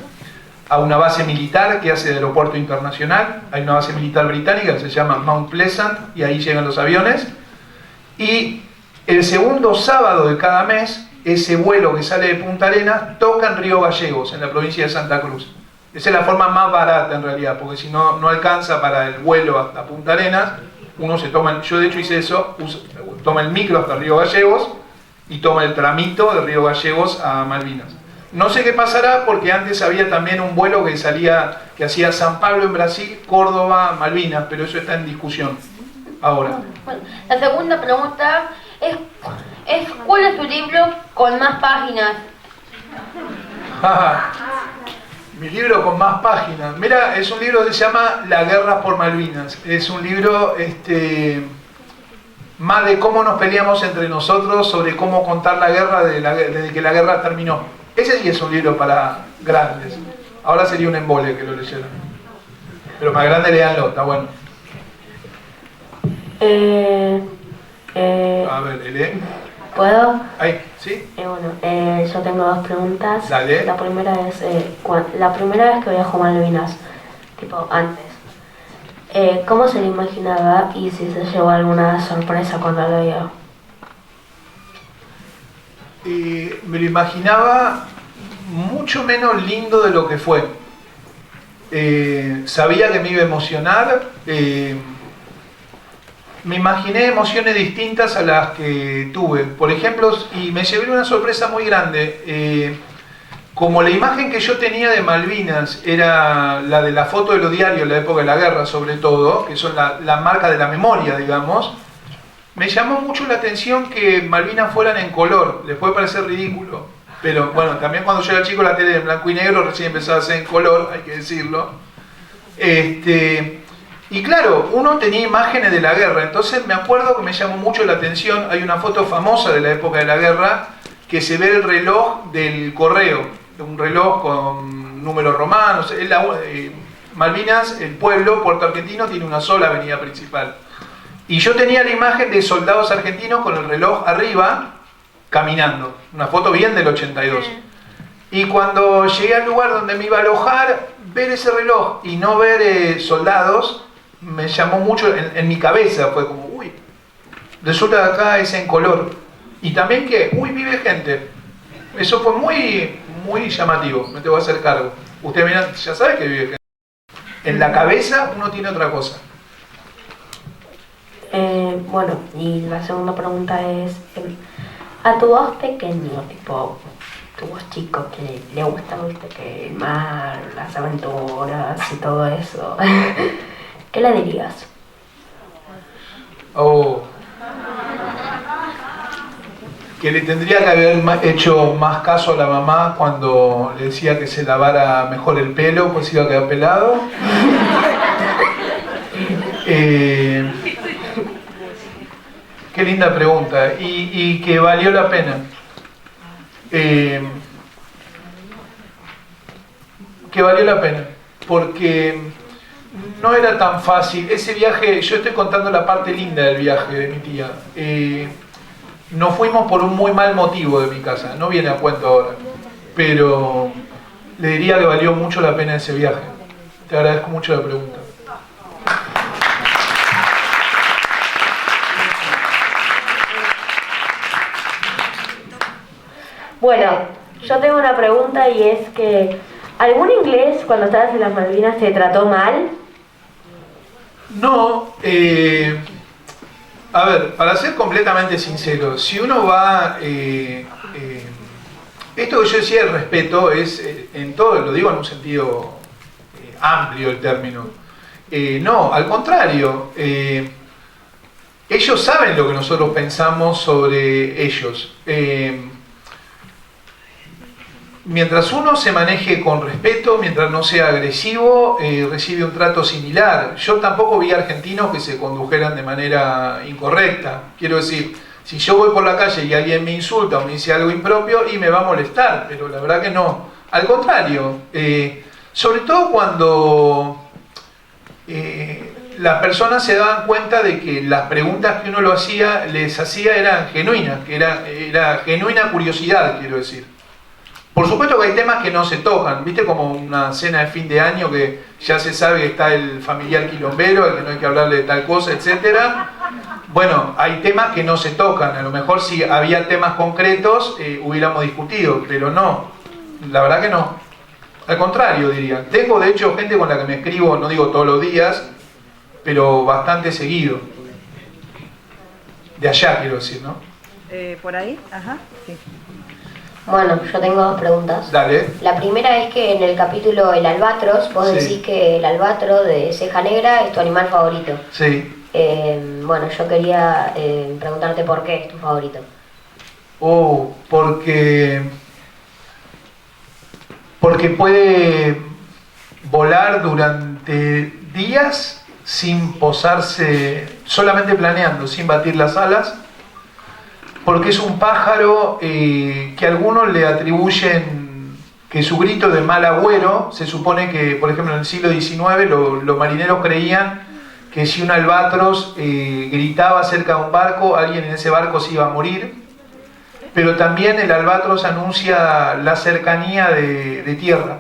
a una base militar que hace de aeropuerto internacional. Hay una base militar británica que se llama Mount Pleasant, y ahí llegan los aviones. Y el segundo sábado de cada mes, ese vuelo que sale de Punta Arenas toca en Río Gallegos, en la provincia de Santa Cruz. Esa es la forma más barata en realidad, porque si no, no alcanza para el vuelo hasta Punta Arenas. Uno se toma, yo de hecho hice eso, toma el micro hasta Río Gallegos y toma el tramito de Río Gallegos a Malvinas. No sé qué pasará, porque antes había también un vuelo que hacía San Pablo en Brasil, Córdoba, Malvinas, pero eso está en discusión ahora. Bueno, la segunda pregunta es ¿cuál es tu libro con más páginas? Mi libro con más páginas. Mira, es un libro que se llama La guerra por Malvinas. Es un libro más de cómo nos peleamos entre nosotros, sobre cómo contar la guerra desde que la guerra terminó. Ese sí es un libro para grandes. Ahora sería un embole que lo leyeran. Pero para grandes leanlo, está bueno. A ver, lee. ¿Puedo? Ahí, ¿sí? Bueno, yo tengo 2 preguntas. Dale. La primera es, la primera vez que viajó a Malvinas, tipo antes, ¿cómo se lo imaginaba y si se llevó alguna sorpresa cuando lo vio? Me lo imaginaba mucho menos lindo de lo que fue. Sabía que me iba a emocionar. Me imaginé emociones distintas a las que tuve. Por ejemplo, y me llevé una sorpresa muy grande. Como la imagen que yo tenía de Malvinas era la de la foto de los diarios, la época de la guerra sobre todo, que son la marca de la memoria, digamos, me llamó mucho la atención que Malvinas fueran en color. Les puede parecer ridículo, Pero bueno, también cuando yo era chico la tele era en blanco y negro, recién empezaba a ser en color, hay que decirlo. Y claro, uno tenía imágenes de la guerra, entonces me acuerdo que me llamó mucho la atención, hay una foto famosa de la época de la guerra, que se ve el reloj del correo, un reloj con números romanos. Malvinas, el pueblo, Puerto Argentino, tiene una sola avenida principal. Y yo tenía la imagen de soldados argentinos con el reloj arriba, caminando. Una foto bien del 82. Y cuando llegué al lugar donde me iba a alojar, ver ese reloj y no ver soldados, me llamó mucho en mi cabeza. Fue como, uy, resulta que acá es en color. Y también que, uy, vive gente. Eso fue muy, muy llamativo, me tengo que hacer cargo. Usted mira, ya sabe que vive gente. En la cabeza uno tiene otra cosa. Bueno, y la segunda pregunta es, a tu voz pequeño, tipo, tu voz chico que le gusta, viste, que el mar, las aventuras y todo eso, ¿qué le dirías? Oh. Que le tendría que haber hecho más caso a la mamá cuando le decía que se lavara mejor el pelo, pues iba a quedar pelado. Qué linda pregunta. Y que valió la pena. Que valió la pena. Porque no era tan fácil. Ese viaje, yo estoy contando la parte linda del viaje de mi tía. Nos fuimos por un muy mal motivo de mi casa, no viene a cuento ahora, pero le diría que valió mucho la pena ese viaje. Te agradezco mucho la pregunta. Bueno, yo tengo una pregunta y es que, ¿algún inglés cuando estabas en las Malvinas te trató mal? No, a ver, para ser completamente sincero, si uno va... esto que yo decía, el respeto, es en todo, lo digo en un sentido amplio el término. No, al contrario, ellos saben lo que nosotros pensamos sobre ellos. Mientras uno se maneje con respeto, mientras no sea agresivo, recibe un trato similar. Yo tampoco vi argentinos que se condujeran de manera incorrecta. Quiero decir, si yo voy por la calle y alguien me insulta o me dice algo impropio, y me va a molestar, pero la verdad que no. Al contrario, sobre todo cuando las personas se daban cuenta de que las preguntas que uno les hacía eran genuinas, que era genuina curiosidad, quiero decir. Por supuesto que hay temas que no se tocan, ¿viste? Como una cena de fin de año que ya se sabe que está el familiar quilombero, al que no hay que hablarle de tal cosa, etc. Bueno, hay temas que no se tocan, a lo mejor si había temas concretos hubiéramos discutido, pero no, la verdad que no. Al contrario, diría. Tengo de hecho gente con la que me escribo, no digo todos los días, pero bastante seguido. De allá, quiero decir, ¿no? ¿Por ahí? Ajá, sí. Bueno, yo tengo dos preguntas. Dale. La primera es que en el capítulo El Albatros, vos Sí. decís que el albatro de ceja negra es tu animal favorito. Sí. Bueno, yo quería preguntarte por qué es tu favorito. Porque puede volar durante días sin posarse, solamente planeando, sin batir las alas. Porque es un pájaro que algunos le atribuyen que su grito de mal agüero, se supone que, por ejemplo, en el siglo XIX los marineros creían que si un albatros gritaba cerca de un barco, alguien en ese barco se iba a morir. Pero también el albatros anuncia la cercanía de tierra.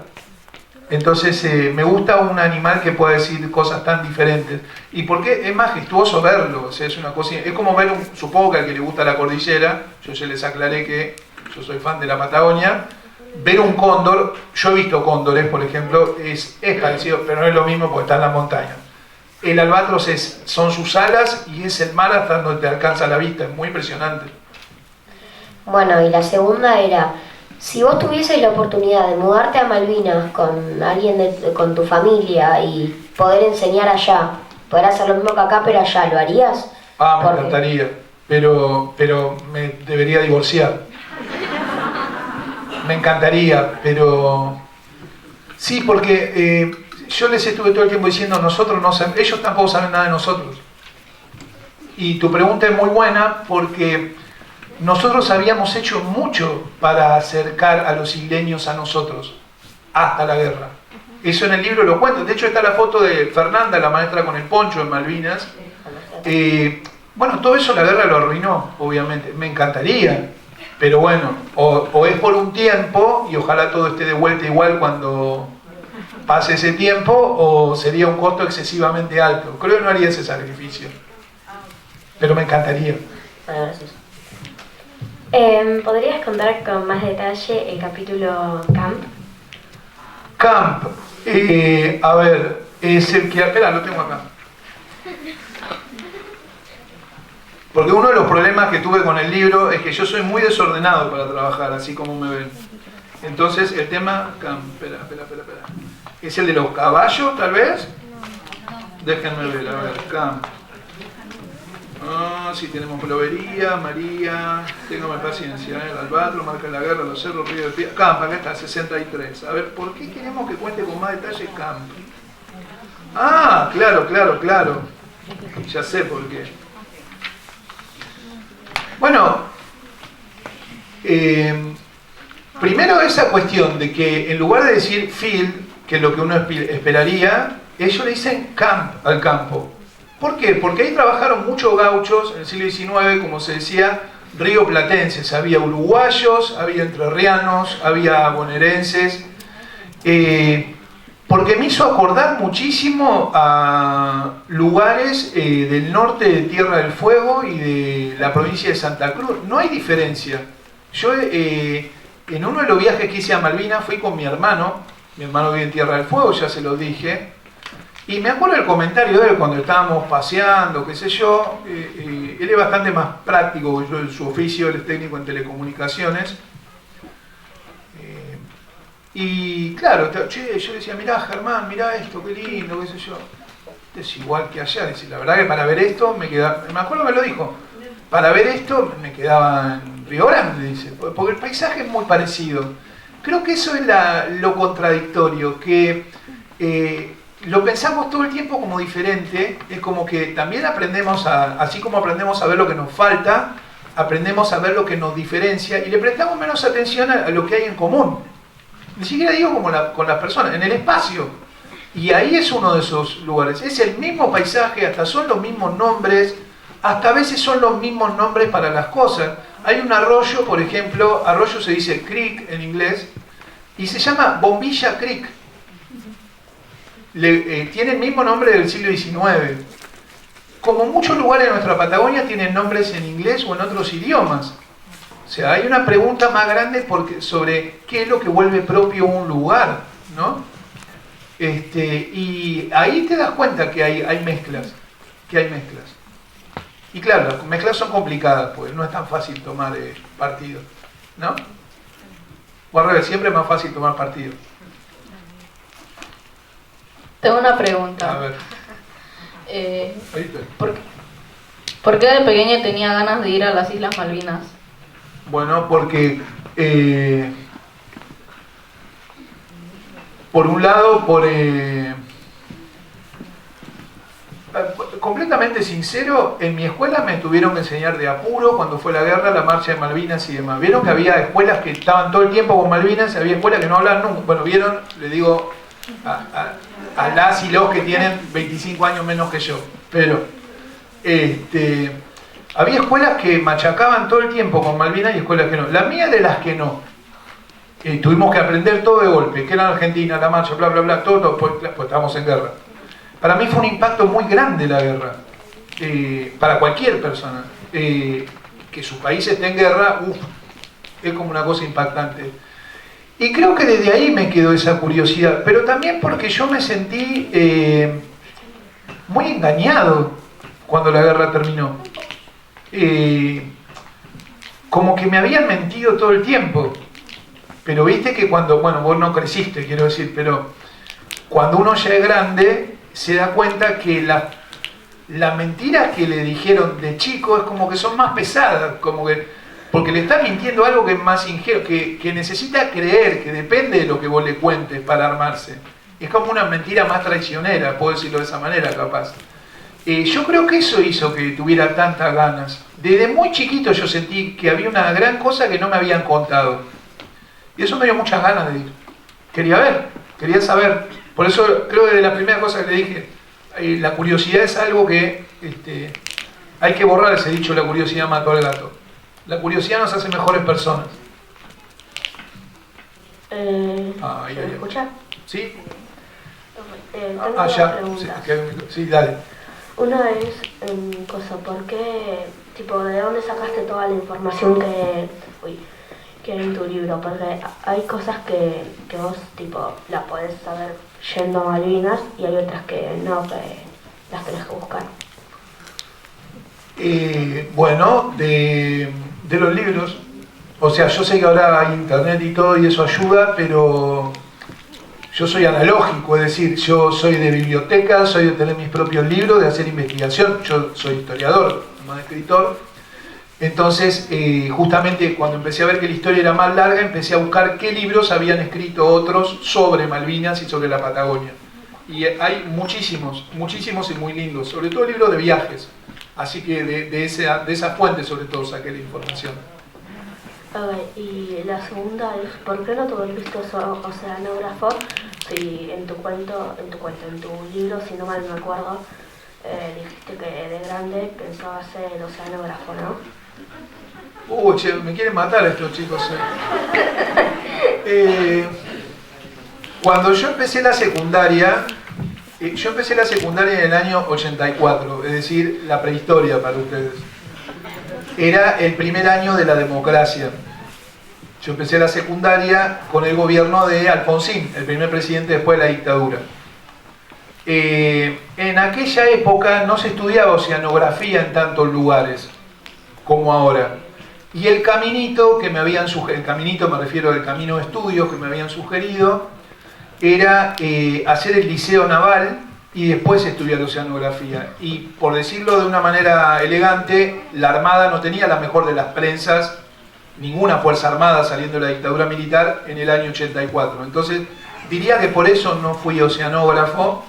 Entonces me gusta un animal que pueda decir cosas tan diferentes. Y porque es majestuoso verlo, o sea, es una cosa, es como ver supongo que al que le gusta la cordillera, yo ya les aclaré que yo soy fan de la Patagonia, ver un cóndor, yo he visto cóndores, por ejemplo, es parecido, pero no es lo mismo porque está en la montaña. El albatros son sus alas y es el mar hasta donde te alcanza la vista, es muy impresionante. Bueno, y la segunda era, si vos tuvieses la oportunidad de mudarte a Malvinas con alguien con tu familia y poder enseñar allá, poder hacer lo mismo que acá, pero allá, ¿lo harías? Me encantaría, pero me debería divorciar. Me encantaría, pero sí, porque yo les estuve todo el tiempo diciendo nosotros no sabemos, ellos tampoco saben nada de nosotros. Y tu pregunta es muy buena porque nosotros habíamos hecho mucho para acercar a los isleños a nosotros, hasta la guerra. Eso en el libro lo cuento. De hecho está la foto de Fernanda, la maestra con el poncho en Malvinas. Bueno, todo eso la guerra lo arruinó, obviamente. Me encantaría, pero bueno, o es por un tiempo y ojalá todo esté de vuelta igual cuando pase ese tiempo, o sería un costo excesivamente alto. Creo que no haría ese sacrificio, pero me encantaría. Gracias. ¿Podrías contar con más detalle el capítulo Camp? Camp, a ver, es el que... Espera, lo tengo acá. Porque uno de los problemas que tuve con el libro es que yo soy muy desordenado para trabajar, así como me ven. Entonces el tema... Espera. ¿Es el de los caballos, tal vez? Déjenme ver, a ver, Camp. Sí, tenemos Plovería, María, téngame paciencia, el Albatro, Marca la Guerra, Los Cerros, Río de Piedra. Camp, acá está, 63. A ver, ¿por qué queremos que cuente con más detalle Camp? Ah, claro. Ya sé por qué. Bueno, primero esa cuestión de que en lugar de decir field, que es lo que uno esperaría, ellos le dicen camp al campo. ¿Por qué? Porque ahí trabajaron muchos gauchos en el siglo XIX, como se decía, rioplatenses. Había uruguayos, había entrerrianos, había bonaerenses. Porque me hizo acordar muchísimo a lugares del norte de Tierra del Fuego y de la provincia de Santa Cruz. No hay diferencia. Yo en uno de los viajes que hice a Malvinas fui con mi hermano vive en Tierra del Fuego, ya se lo dije, y me acuerdo el comentario de él cuando estábamos paseando, qué sé yo. Él es bastante más práctico que yo en su oficio, él es técnico en telecomunicaciones. Y claro, yo decía, mirá Germán, mirá esto, qué lindo, qué sé yo. Es igual que allá, decir, la verdad que para ver esto me quedaba, me acuerdo que me lo dijo, para ver esto me quedaba en Río Grande, dice, porque el paisaje es muy parecido. Creo que eso es lo contradictorio, que lo pensamos todo el tiempo como diferente, es como que también aprendemos así como aprendemos a ver lo que nos falta, aprendemos a ver lo que nos diferencia y le prestamos menos atención a lo que hay en común. Ni siquiera digo como con las personas, en el espacio. Y ahí es uno de esos lugares. Es el mismo paisaje, hasta son los mismos nombres, hasta a veces son los mismos nombres para las cosas. Hay un arroyo, por ejemplo, arroyo se dice creek en inglés, y se llama Bombilla Creek. Tiene el mismo nombre del siglo XIX. Como muchos lugares de nuestra Patagonia tienen nombres en inglés o en otros idiomas. O sea, hay una pregunta más grande sobre qué es lo que vuelve propio un lugar, ¿no? Y ahí te das cuenta que hay mezclas, Y claro, las mezclas son complicadas, pues no es tan fácil tomar partido, ¿no? O al revés, siempre es más fácil tomar partido. Tengo una pregunta. A ver. ¿Por qué de pequeño tenía ganas de ir a las Islas Malvinas? Bueno, porque por un lado, completamente sincero, en mi escuela me tuvieron que enseñar de apuro cuando fue la guerra, la marcha de Malvinas y demás. Vieron que había escuelas que estaban todo el tiempo con Malvinas, había escuelas que no hablaban nunca. Bueno, vieron, le digo a las y los que tienen 25 años menos que yo, pero había escuelas que machacaban todo el tiempo con Malvinas y escuelas que no. La mía de las que no. Tuvimos que aprender todo de golpe, que era Argentina, la marcha, bla, bla, bla, todo, pues estábamos en guerra. Para mí fue un impacto muy grande la guerra, para cualquier persona. Que su país esté en guerra, es como una cosa impactante. Y creo que desde ahí me quedó esa curiosidad, pero también porque yo me sentí muy engañado cuando la guerra terminó. Como que me habían mentido todo el tiempo. Pero viste que cuando, bueno, vos no creciste, quiero decir, pero cuando uno ya es grande, se da cuenta que las mentiras que le dijeron de chico es como que son más pesadas, como que porque le está mintiendo algo que es más ingenuo, que necesita creer, que depende de lo que vos le cuentes para armarse. Es como una mentira más traicionera, puedo decirlo de esa manera capaz. Yo creo que eso hizo que tuviera tantas ganas. Desde muy chiquito yo sentí que había una gran cosa que no me habían contado. Y eso me dio muchas ganas de ir. Quería ver, quería saber. Por eso creo que de la primera cosa que le dije, la curiosidad es algo que hay que borrar ese dicho, la curiosidad mató al gato. La curiosidad nos hace mejores personas. ¿Me escucha? ¿Sí? Tengo dos Ya. preguntas. Sí, dale. Una es, ¿por qué, de dónde sacaste toda la información que hay en tu libro? Porque hay cosas que vos, la podés saber yendo a Malvinas y hay otras que no, que las tenés que buscar. Bueno, de los libros, o sea, yo sé que ahora hay internet y todo y eso ayuda, pero yo soy analógico, es decir, yo soy de biblioteca, soy de tener mis propios libros, de hacer investigación, yo soy historiador, más escritor. Entonces, justamente cuando empecé a ver que la historia era más larga, empecé a buscar qué libros habían escrito otros sobre Malvinas y sobre la Patagonia. Y hay muchísimos, muchísimos y muy lindos, sobre todo libros de viajes. Así que de esa fuente sobre todo saqué la información. Y la segunda es, ¿por qué no te volviste oceanógrafo? Si en tu libro, si no mal me acuerdo, dijiste que de grande pensabas ser el oceanógrafo, ¿no? Che, me quieren matar estos chicos. Cuando yo empecé la secundaria, en el año 84, es decir, la prehistoria para ustedes. Era el primer año de la democracia. Yo empecé la secundaria con el gobierno de Alfonsín, el primer presidente después de la dictadura. En aquella época no se estudiaba oceanografía en tantos lugares como ahora. Y el caminito que me habían sugerido, el caminito me refiero al camino de estudios que me habían sugerido, era hacer el liceo naval y después estudiar oceanografía. Y por decirlo de una manera elegante, la Armada no tenía la mejor de las prensas, ninguna fuerza armada saliendo de la dictadura militar en el año 84. Entonces diría que por eso no fui oceanógrafo,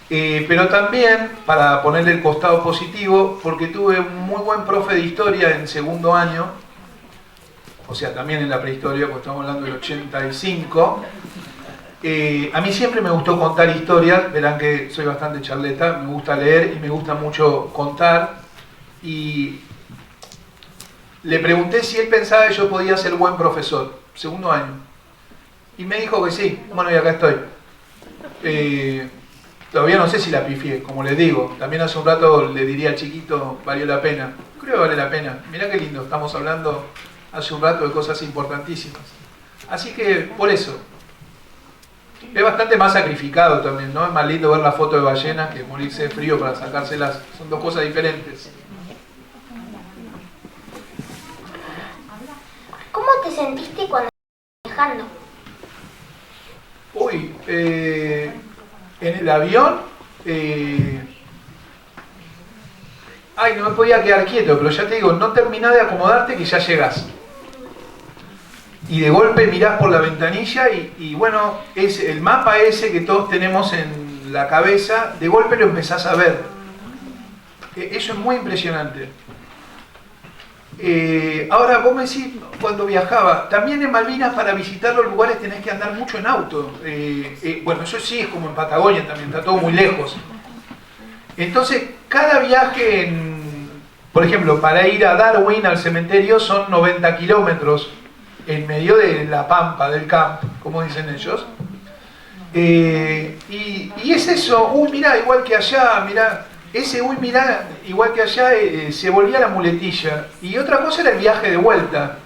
pero también, para ponerle el costado positivo, porque tuve un muy buen profe de historia en segundo año, o sea, también en la prehistoria, porque estamos hablando del 85. A mí siempre me gustó contar historias, verán que soy bastante charleta, me gusta leer y me gusta mucho contar. Y le pregunté si él pensaba que yo podía ser buen profesor, segundo año. Y me dijo que sí, bueno, y acá estoy. Todavía no sé si la pifié, como les digo. También hace un rato le diría al chiquito, valió la pena. Creo que vale la pena. Mirá qué lindo, estamos hablando hace un rato de cosas importantísimas. Así que, por eso. Es bastante más sacrificado también, ¿no? Es más lindo ver la foto de ballenas que morirse de frío para sacárselas. Son dos cosas diferentes. ¿Cómo te sentiste cuando viajando? Uy, en el avión, no me podía quedar quieto, pero ya te digo, no terminás de acomodarte que ya llegás. Y de golpe mirás por la ventanilla y bueno, es el mapa ese que todos tenemos en la cabeza, de golpe lo empezás a ver. Eso es muy impresionante. Ahora vos me decís, cuando viajaba, también en Malvinas para visitar los lugares tenés que andar mucho en auto. Bueno, eso sí es como en Patagonia también, está todo muy lejos. Entonces, cada viaje, por ejemplo, para ir a Darwin, al cementerio, son 90 kilómetros en medio de la pampa, del camp, como dicen ellos. Y es eso, mirá, igual que allá, mirá. Mirá, igual que allá, se volvía la muletilla. Y otra cosa era el viaje de vuelta.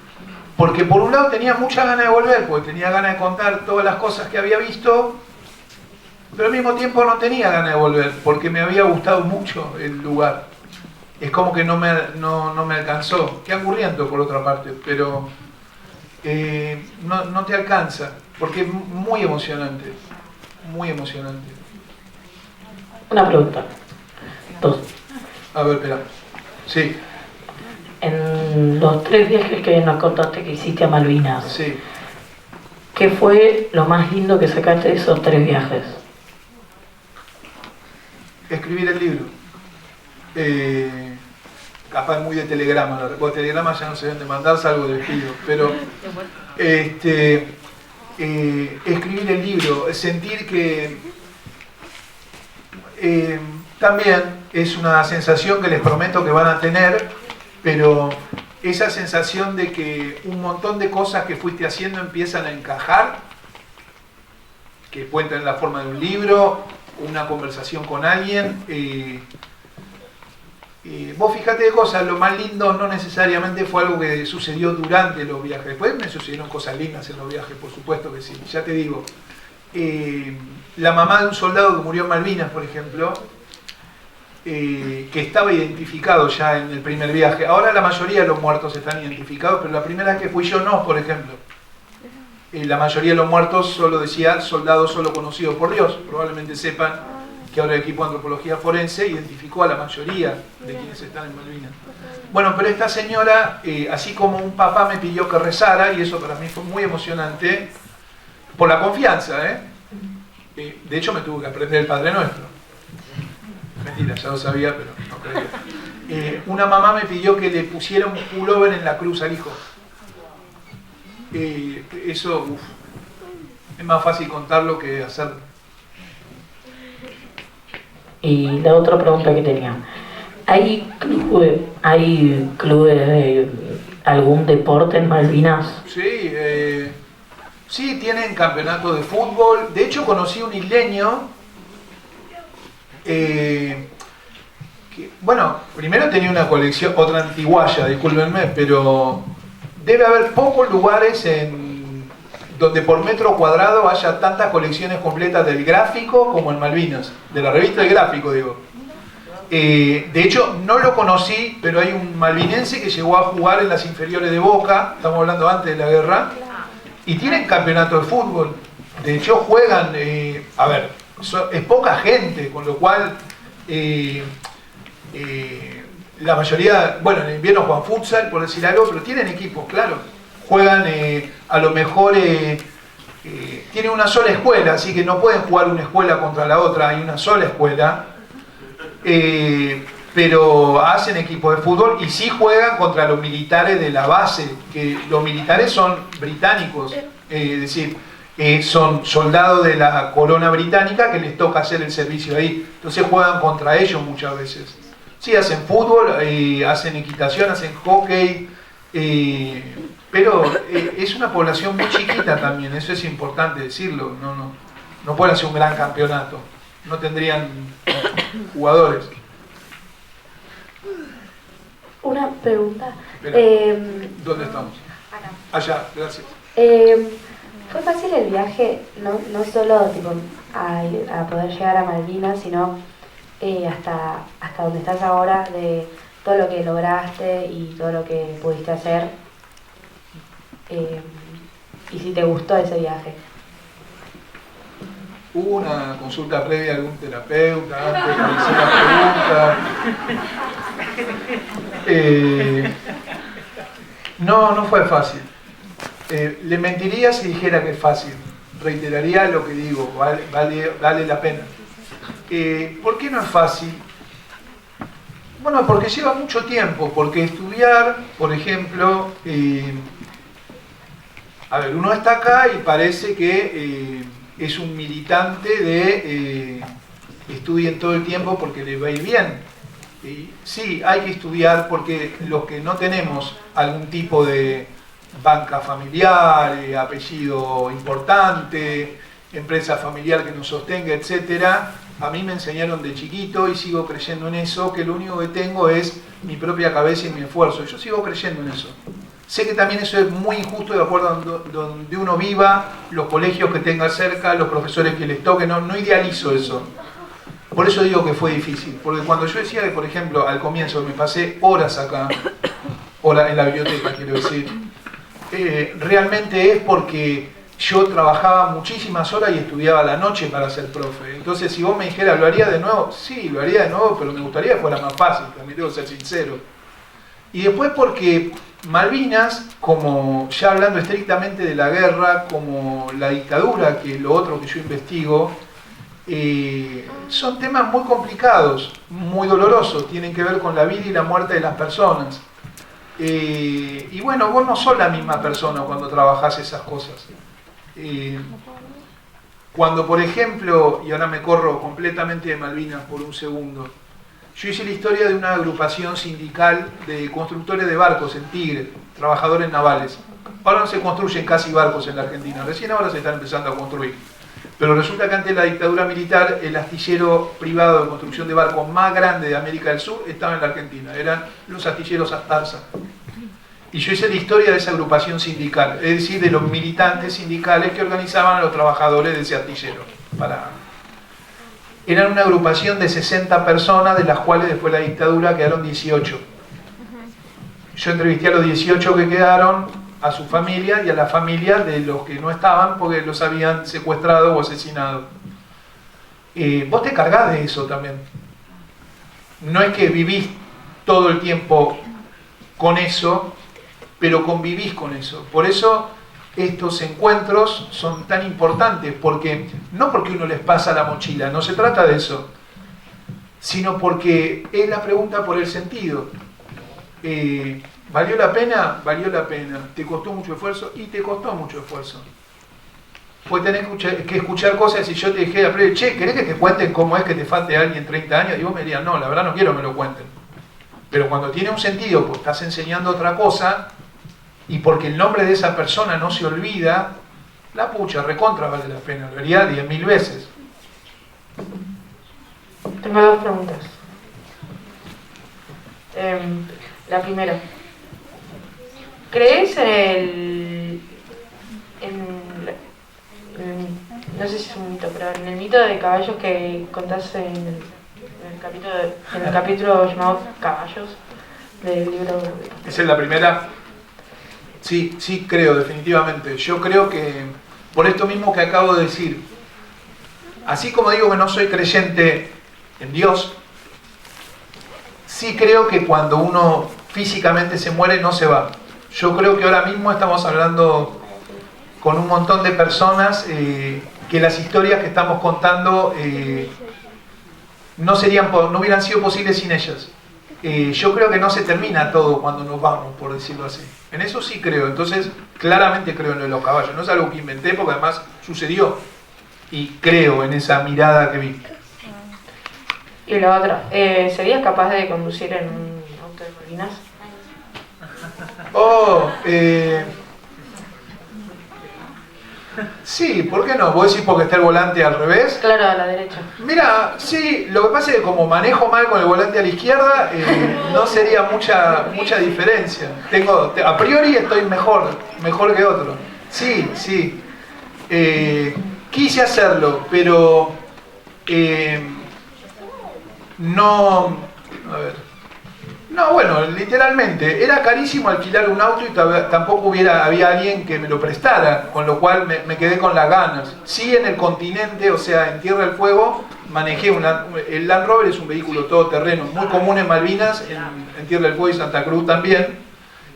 Porque por un lado tenía muchas ganas de volver, porque tenía ganas de contar todas las cosas que había visto, pero al mismo tiempo no tenía ganas de volver, porque me había gustado mucho el lugar. Es como que no me alcanzó. Qué aburriendo por otra parte, pero no te alcanza, porque es muy emocionante. Muy emocionante. Una pregunta. Dos. A ver, espera. Sí. En En los 3 viajes que nos contaste que hiciste a Malvinas, Sí. ¿qué fue lo más lindo que sacaste de esos 3 viajes? Escribir el libro. Capaz muy de telegrama, los telegramas ya no se deben de mandar, salvo de despido, pero escribir el libro, sentir que también es una sensación que les prometo que van a tener, pero esa sensación de que un montón de cosas que fuiste haciendo empiezan a encajar, que pueden tener la forma de un libro, una conversación con alguien. Vos fijate de cosas, lo más lindo no necesariamente fue algo que sucedió durante los viajes. Después me sucedieron cosas lindas en los viajes, por supuesto que sí. Ya te digo, la mamá de un soldado que murió en Malvinas, por ejemplo, que estaba identificado ya en el primer viaje. Ahora la mayoría de los muertos están identificados, pero la primera vez que fui yo no, por ejemplo. La mayoría de los muertos solo decía soldado solo conocido por Dios. Probablemente sepan que ahora el equipo de antropología forense identificó a la mayoría de quienes están en Malvinas. Bueno, pero esta señora, así como un papá me pidió que rezara, y eso para mí fue muy emocionante, por la confianza, de hecho me tuve que aprender el Padre Nuestro. Mentira, ya lo sabía, pero no creía. Una mamá me pidió que le pusiera un pullover en la cruz al hijo. Eso, es más fácil contarlo que hacerlo. Y la otra pregunta que tenía, ¿hay clubes de algún deporte en Malvinas? Sí, sí, tienen campeonato de fútbol. De hecho, conocí un isleño que, bueno, primero tenía una colección, otra antiguaya, discúlpenme, pero debe haber pocos lugares donde por metro cuadrado haya tantas colecciones completas del gráfico como en Malvinas, de la revista El Gráfico, digo. De hecho, no lo conocí, pero hay un malvinense que llegó a jugar en las inferiores de Boca, estamos hablando antes de la guerra, y tienen campeonato de fútbol. De hecho, juegan, a ver, es poca gente, con lo cual la mayoría, bueno, en el invierno juegan futsal, por decir algo, pero tienen equipos, claro. Juegan, a lo mejor, tienen una sola escuela, así que no pueden jugar una escuela contra la otra, hay una sola escuela, pero hacen equipo de fútbol y sí juegan contra los militares de la base, que los militares son británicos, es decir, son soldados de la corona británica que les toca hacer el servicio ahí, entonces juegan contra ellos muchas veces. Sí, hacen fútbol, hacen equitación, hacen hockey, pero es una población muy chiquita también, eso es importante decirlo, no pueden hacer un gran campeonato, no tendrían jugadores. Una pregunta. ¿Dónde estamos? Allá, gracias. ¿Fue fácil el viaje, no solo tipo, a poder llegar a Malvinas, sino hasta donde estás ahora, de todo lo que lograste y todo lo que pudiste hacer? Y si te gustó ese viaje. ¿Hubo una consulta previa a algún terapeuta antes de hacer la pregunta? No fue fácil. Le mentiría si dijera que es fácil. Reiteraría lo que digo, vale la pena. ¿Por qué no es fácil? Bueno, porque lleva mucho tiempo, porque estudiar, por ejemplo, a ver, uno está acá y parece que es un militante de estudien todo el tiempo porque les va a ir bien. Sí, hay que estudiar porque los que no tenemos algún tipo de banca familiar, apellido importante, empresa familiar que nos sostenga, etcétera, a mí me enseñaron de chiquito y sigo creyendo en eso, que lo único que tengo es mi propia cabeza y mi esfuerzo. Yo sigo creyendo en eso. Sé que también eso es muy injusto de acuerdo a donde uno viva, los colegios que tenga cerca, los profesores que les toque, no idealizo eso. Por eso digo que fue difícil, porque cuando yo decía que, por ejemplo, al comienzo me pasé horas acá, horas en la biblioteca, quiero decir, realmente es porque yo trabajaba muchísimas horas y estudiaba a la noche para ser profe. Entonces, si vos me dijeras, ¿lo haría de nuevo? Sí, lo haría de nuevo, pero me gustaría que fuera más fácil, también debo ser sincero. Y después porque Malvinas, como ya hablando estrictamente de la guerra, como la dictadura, que es lo otro que yo investigo, son temas muy complicados, muy dolorosos, tienen que ver con la vida y la muerte de las personas. Y bueno, vos no sos la misma persona cuando trabajás esas cosas. Cuando, por ejemplo, y ahora me corro completamente de Malvinas por un segundo, yo hice la historia de una agrupación sindical de constructores de barcos en Tigre, trabajadores navales. Ahora no se construyen casi barcos en la Argentina, recién ahora se están empezando a construir. Pero resulta que antes de la dictadura militar, el astillero privado de construcción de barcos más grande de América del Sur estaba en la Argentina, eran los astilleros Astarza. Y yo hice la historia de esa agrupación sindical, es decir, de los militantes sindicales que organizaban a los trabajadores de ese astillero. Eran una agrupación de 60 personas, de las cuales después de la dictadura quedaron 18. Yo entrevisté a los 18 que quedaron, a su familia y a la familia de los que no estaban porque los habían secuestrado o asesinado. Vos te cargás de eso también. No es que vivís todo el tiempo con eso, pero convivís con eso. Por eso estos encuentros son tan importantes, porque no porque uno les pasa la mochila, no se trata de eso, sino porque es la pregunta por el sentido. ¿Valió la pena? Valió la pena. ¿Te costó mucho esfuerzo? Y te costó mucho esfuerzo. Pues tenés que escuchar cosas. Y yo te dijera, che, ¿querés que te cuenten cómo es que te falte alguien 30 años? Y vos me dirías, no, la verdad no quiero que me lo cuenten. Pero cuando tiene un sentido, pues estás enseñando otra cosa, y porque el nombre de esa persona no se olvida, la pucha, recontra vale la pena. Lo haría 10.000 veces. Tengo dos preguntas. La primera. ¿Crees no sé si es un mito, pero en el mito de caballos que contaste en el capítulo llamado Caballos del libro? ¿Esa es la primera? Sí, creo, definitivamente. Yo creo que, por esto mismo que acabo de decir, así como digo que no soy creyente en Dios, sí creo que cuando uno físicamente se muere no se va. Yo creo que ahora mismo estamos hablando con un montón de personas que las historias que estamos contando no hubieran sido posibles sin ellas. Yo creo que no se termina todo cuando nos vamos, por decirlo así. En eso sí creo, entonces claramente creo en lo de los caballos. No es algo que inventé porque además sucedió. Y creo en esa mirada que vi. Y la otra, ¿serías capaz de conducir en un auto de Malvinas? Sí, ¿por qué no? ¿Vos decís porque está el volante al revés? Claro, a la derecha. Mira, sí, lo que pasa es que como manejo mal con el volante a la izquierda, no sería mucha diferencia. A priori estoy mejor que otro. Sí. Quise hacerlo, pero no... A ver... No, bueno, literalmente, era carísimo alquilar un auto y tampoco había alguien que me lo prestara, con lo cual me quedé con las ganas. Sí, en el continente, o sea, en Tierra del Fuego, manejé el Land Rover, es un vehículo todoterreno, muy común en Malvinas, en Tierra del Fuego y Santa Cruz también.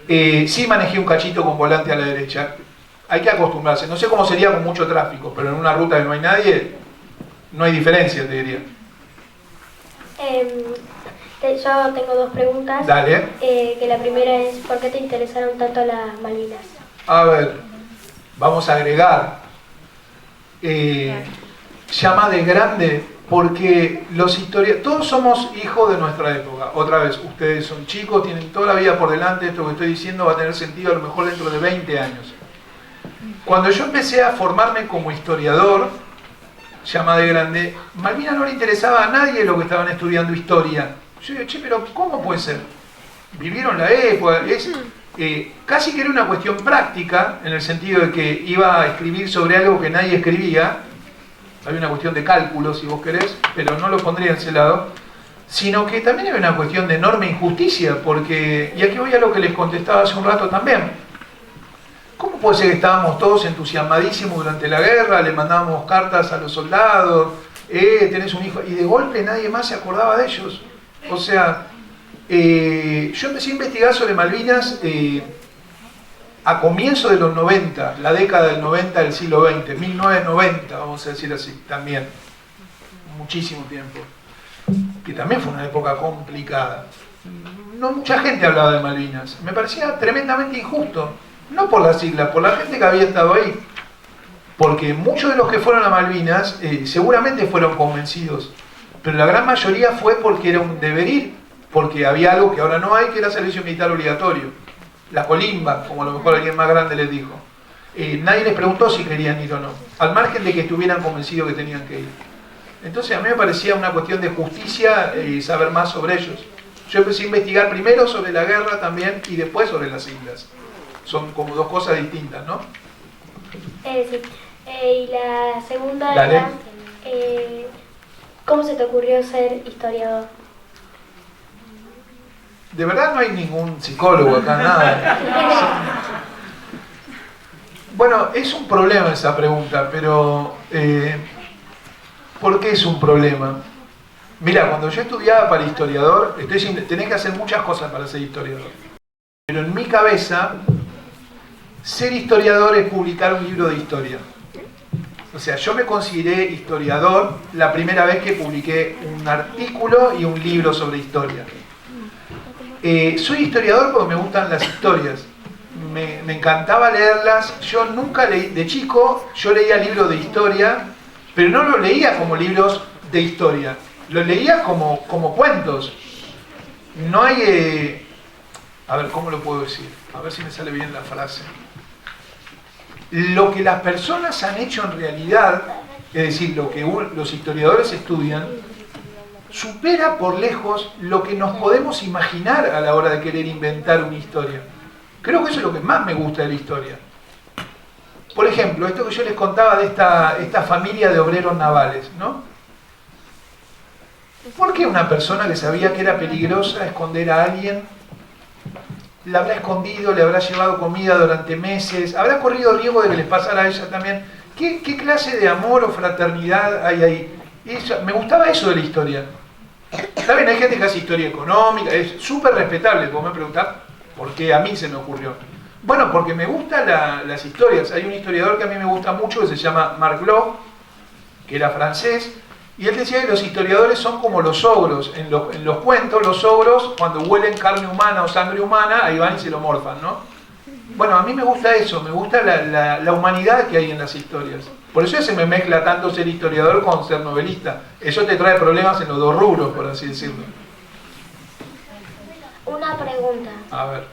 Sí manejé un cachito con volante a la derecha. Hay que acostumbrarse, no sé cómo sería con mucho tráfico, pero en una ruta que no hay nadie, no hay diferencia, te diría. Yo tengo dos preguntas. Dale. Que la primera es, ¿por qué te interesaron tanto las Malvinas? A ver, vamos a agregar. Llama de grande porque todos somos hijos de nuestra época. Otra vez, ustedes son chicos, tienen toda la vida por delante. Esto que estoy diciendo va a tener sentido a lo mejor dentro de 20 años. Cuando yo empecé a formarme como historiador, llama de grande, Malvinas no le interesaba a nadie lo que estaban estudiando historia. Yo digo, pero ¿cómo puede ser? Vivieron la época, casi que era una cuestión práctica, en el sentido de que iba a escribir sobre algo que nadie escribía, había una cuestión de cálculo, si vos querés, pero no lo pondría en ese lado, sino que también había una cuestión de enorme injusticia, porque, y aquí voy a lo que les contestaba hace un rato también, ¿cómo puede ser que estábamos todos entusiasmadísimos durante la guerra, le mandábamos cartas a los soldados, tenés un hijo, y de golpe nadie más se acordaba de ellos? O sea, Yo empecé a investigar sobre Malvinas a comienzos de los 90, la década del 90 del siglo XX, 1990, vamos a decir así, también. Muchísimo tiempo. Que también fue una época complicada. No mucha gente hablaba de Malvinas. Me parecía tremendamente injusto. No por las islas, por la gente que había estado ahí. Porque muchos de los que fueron a Malvinas seguramente fueron convencidos. Pero la gran mayoría fue porque era un deber ir. Porque había algo que ahora no hay, que era servicio militar obligatorio. La colimba, como a lo mejor alguien más grande les dijo. Nadie les preguntó si querían ir o no. Al margen de que estuvieran convencidos que tenían que ir. Entonces a mí me parecía una cuestión de justicia saber más sobre ellos. Yo empecé a investigar primero sobre la guerra también y después sobre las islas. Son como dos cosas distintas, ¿no? Sí. Y la segunda Dale. era, ¿cómo se te ocurrió ser historiador? De verdad no hay ningún psicólogo acá, nada. Bueno, es un problema esa pregunta, pero ¿por qué es un problema? Mira, cuando yo estudiaba para historiador, tenés que hacer muchas cosas para ser historiador. Pero en mi cabeza, ser historiador es publicar un libro de historia. O sea, yo me consideré historiador la primera vez que publiqué un artículo y un libro sobre historia. Soy historiador porque me gustan las historias. Me encantaba leerlas. Yo nunca leí, de chico, yo leía libros de historia, pero no los leía como libros de historia. Los leía como cuentos. No hay... a ver, ¿cómo lo puedo decir? A ver si me sale bien la frase. Lo que las personas han hecho en realidad, es decir, lo que los historiadores estudian, supera por lejos lo que nos podemos imaginar a la hora de querer inventar una historia. Creo que eso es lo que más me gusta de la historia. Por ejemplo, esto que yo les contaba de esta familia de obreros navales, ¿no? ¿Por qué una persona que sabía que era peligrosa esconder a alguien la habrá escondido, le habrá llevado comida durante meses, habrá corrido riesgo de que les pasara a ella también? ¿Qué clase de amor o fraternidad hay ahí? Me gustaba eso de la historia. Está bien, hay gente que hace historia económica, es súper respetable. Vos me preguntás por qué a mí se me ocurrió. Bueno, porque me gustan las historias. Hay un historiador que a mí me gusta mucho que se llama Marc Bloch, que era francés, y él decía que los historiadores son como los ogros. En los cuentos, los ogros, cuando huelen carne humana o sangre humana, ahí van y se lo morfan, ¿no? Bueno, a mí me gusta eso, me gusta la humanidad que hay en las historias. Por eso se me mezcla tanto ser historiador con ser novelista. Eso te trae problemas en los dos rubros, por así decirlo. Una pregunta. A ver.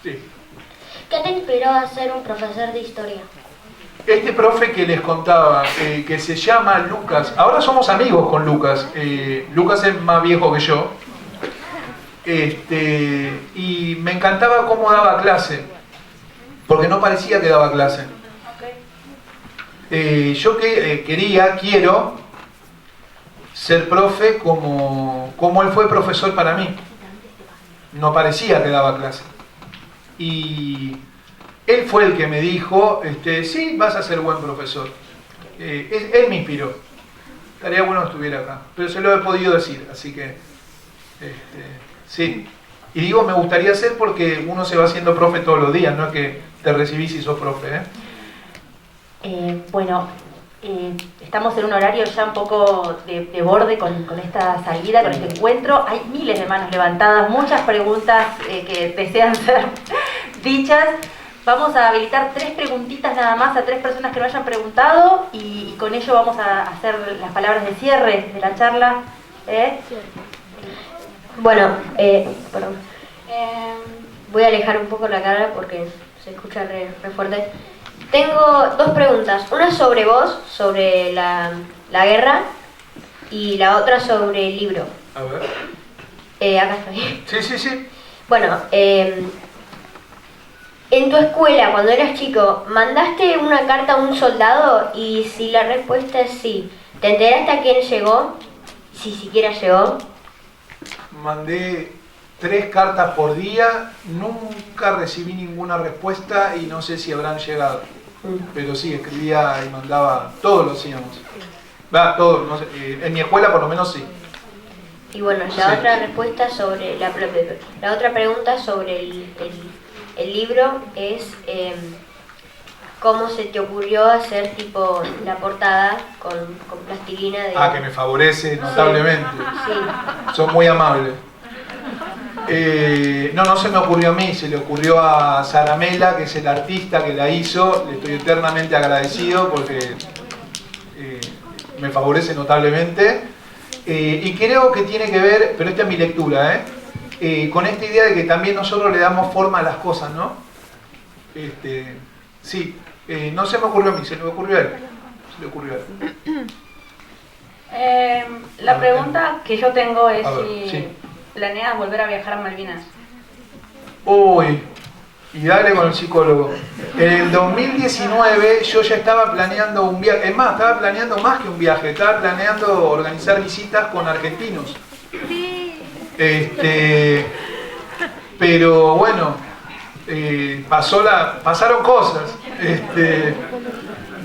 Sí. ¿Qué te inspiró a ser un profesor de historia? Este profe que les contaba, que se llama Lucas, ahora somos amigos con Lucas. Lucas es más viejo que yo. Y me encantaba cómo daba clase, porque no parecía que daba clase. Yo quiero ser profe como él fue profesor para mí. No parecía que daba clase. Y él fue el que me dijo, sí, vas a ser buen profesor. Él me inspiró. Estaría bueno que estuviera acá, pero se lo he podido decir, así que sí. Y digo, me gustaría ser porque uno se va haciendo profe todos los días, no es que te recibís y sos profe, Estamos en un horario ya un poco de borde con esta salida, con este encuentro. Hay miles de manos levantadas, muchas preguntas que desean ser dichas. Vamos a habilitar 3 preguntitas nada más a 3 personas que no hayan preguntado y con ello vamos a hacer las palabras de cierre de la charla. Bueno, perdón. Voy a alejar un poco la cara porque se escucha re fuerte. Tengo 2 preguntas. Una sobre vos, sobre la guerra, y la otra sobre el libro. A ver. Acá estoy. Sí. Bueno, en tu escuela, cuando eras chico, ¿mandaste una carta a un soldado? Y si la respuesta es sí, ¿te enteraste a quién llegó? Si siquiera llegó. Mandé 3 cartas por día, nunca recibí ninguna respuesta y no sé si habrán llegado. Pero sí, escribía y mandaba, todos lo hacíamos. Todos, no sé, en mi escuela por lo menos sí. Y bueno, la Sí. otra respuesta sobre la otra pregunta sobre el libro es ¿cómo se te ocurrió hacer tipo la portada con plastilina de... Que me favorece notablemente. Sí. Son muy amables. No se me ocurrió a mí, se le ocurrió a Saramela, que es el artista que la hizo. Le estoy eternamente agradecido porque me favorece notablemente. Y creo que tiene que ver, pero esta es mi lectura, con esta idea de que también nosotros le damos forma a las cosas, ¿no? Sí, no se me ocurrió a mí, se le ocurrió a él. Se le ocurrió a él. La pregunta que yo tengo es A ver, si sí. planeas volver a viajar a Malvinas. Uy, y dale con el psicólogo. En el 2019 yo ya estaba planeando un viaje, es más, estaba planeando más que un viaje, estaba planeando organizar visitas con argentinos. Pero bueno, pasaron cosas.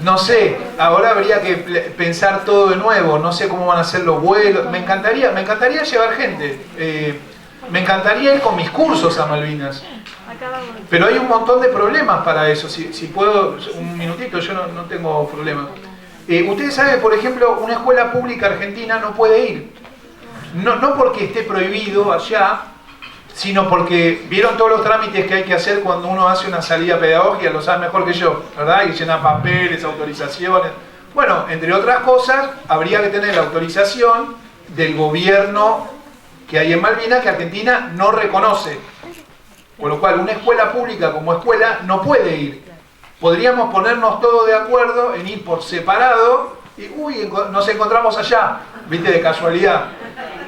No sé, ahora habría que pensar todo de nuevo, no sé cómo van a ser los vuelos. Me encantaría llevar gente. Me encantaría ir con mis cursos a Malvinas. Pero hay un montón de problemas para eso. Si puedo, un minutito, yo no tengo problemas. Ustedes saben, por ejemplo, una escuela pública argentina no puede ir. No porque esté prohibido allá, sino porque vieron todos los trámites que hay que hacer cuando uno hace una salida pedagógica, lo saben mejor que yo, ¿verdad? Hay que llenar papeles, autorizaciones. Bueno, entre otras cosas, habría que tener la autorización del gobierno que hay en Malvinas, que Argentina no reconoce. Con lo cual, una escuela pública como escuela no puede ir. Podríamos ponernos todos de acuerdo en ir por separado y, nos encontramos allá, viste, de casualidad.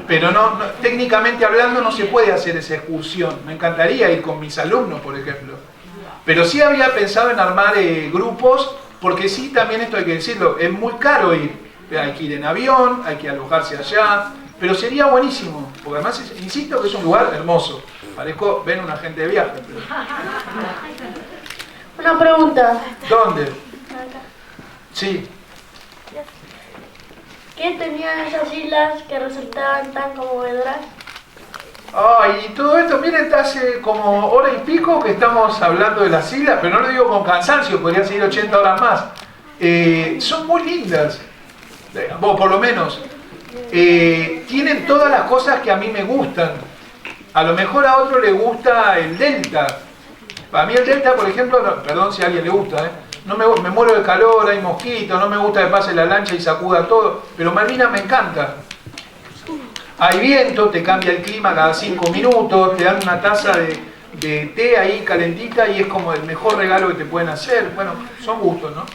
Pero técnicamente hablando no se puede hacer esa excursión. Me encantaría ir con mis alumnos, por ejemplo. Pero sí había pensado en armar grupos, porque sí, también esto hay que decirlo, es muy caro ir. Hay que ir en avión, hay que alojarse allá, pero sería buenísimo, porque además, insisto que es un lugar hermoso. Parezco, ven una gente de viaje. Pero... Una pregunta. ¿Dónde? Sí. ¿Qué tenían esas islas que resultaban tan conmovedoras? Y todo esto, miren, hace como hora y pico que estamos hablando de las islas, pero no lo digo con cansancio, podrían seguir 80 horas más. Son muy lindas, por lo menos. Tienen todas las cosas que a mí me gustan. A lo mejor a otro le gusta el delta. Para mí el delta, por ejemplo, perdón si a alguien le gusta, me muero de calor, hay mosquitos, no me gusta que pase la lancha y sacuda todo, pero Malvinas me encanta. Hay viento, te cambia el clima cada 5 minutos, te dan una taza de té ahí calentita y es como el mejor regalo que te pueden hacer. Bueno, son gustos, ¿no?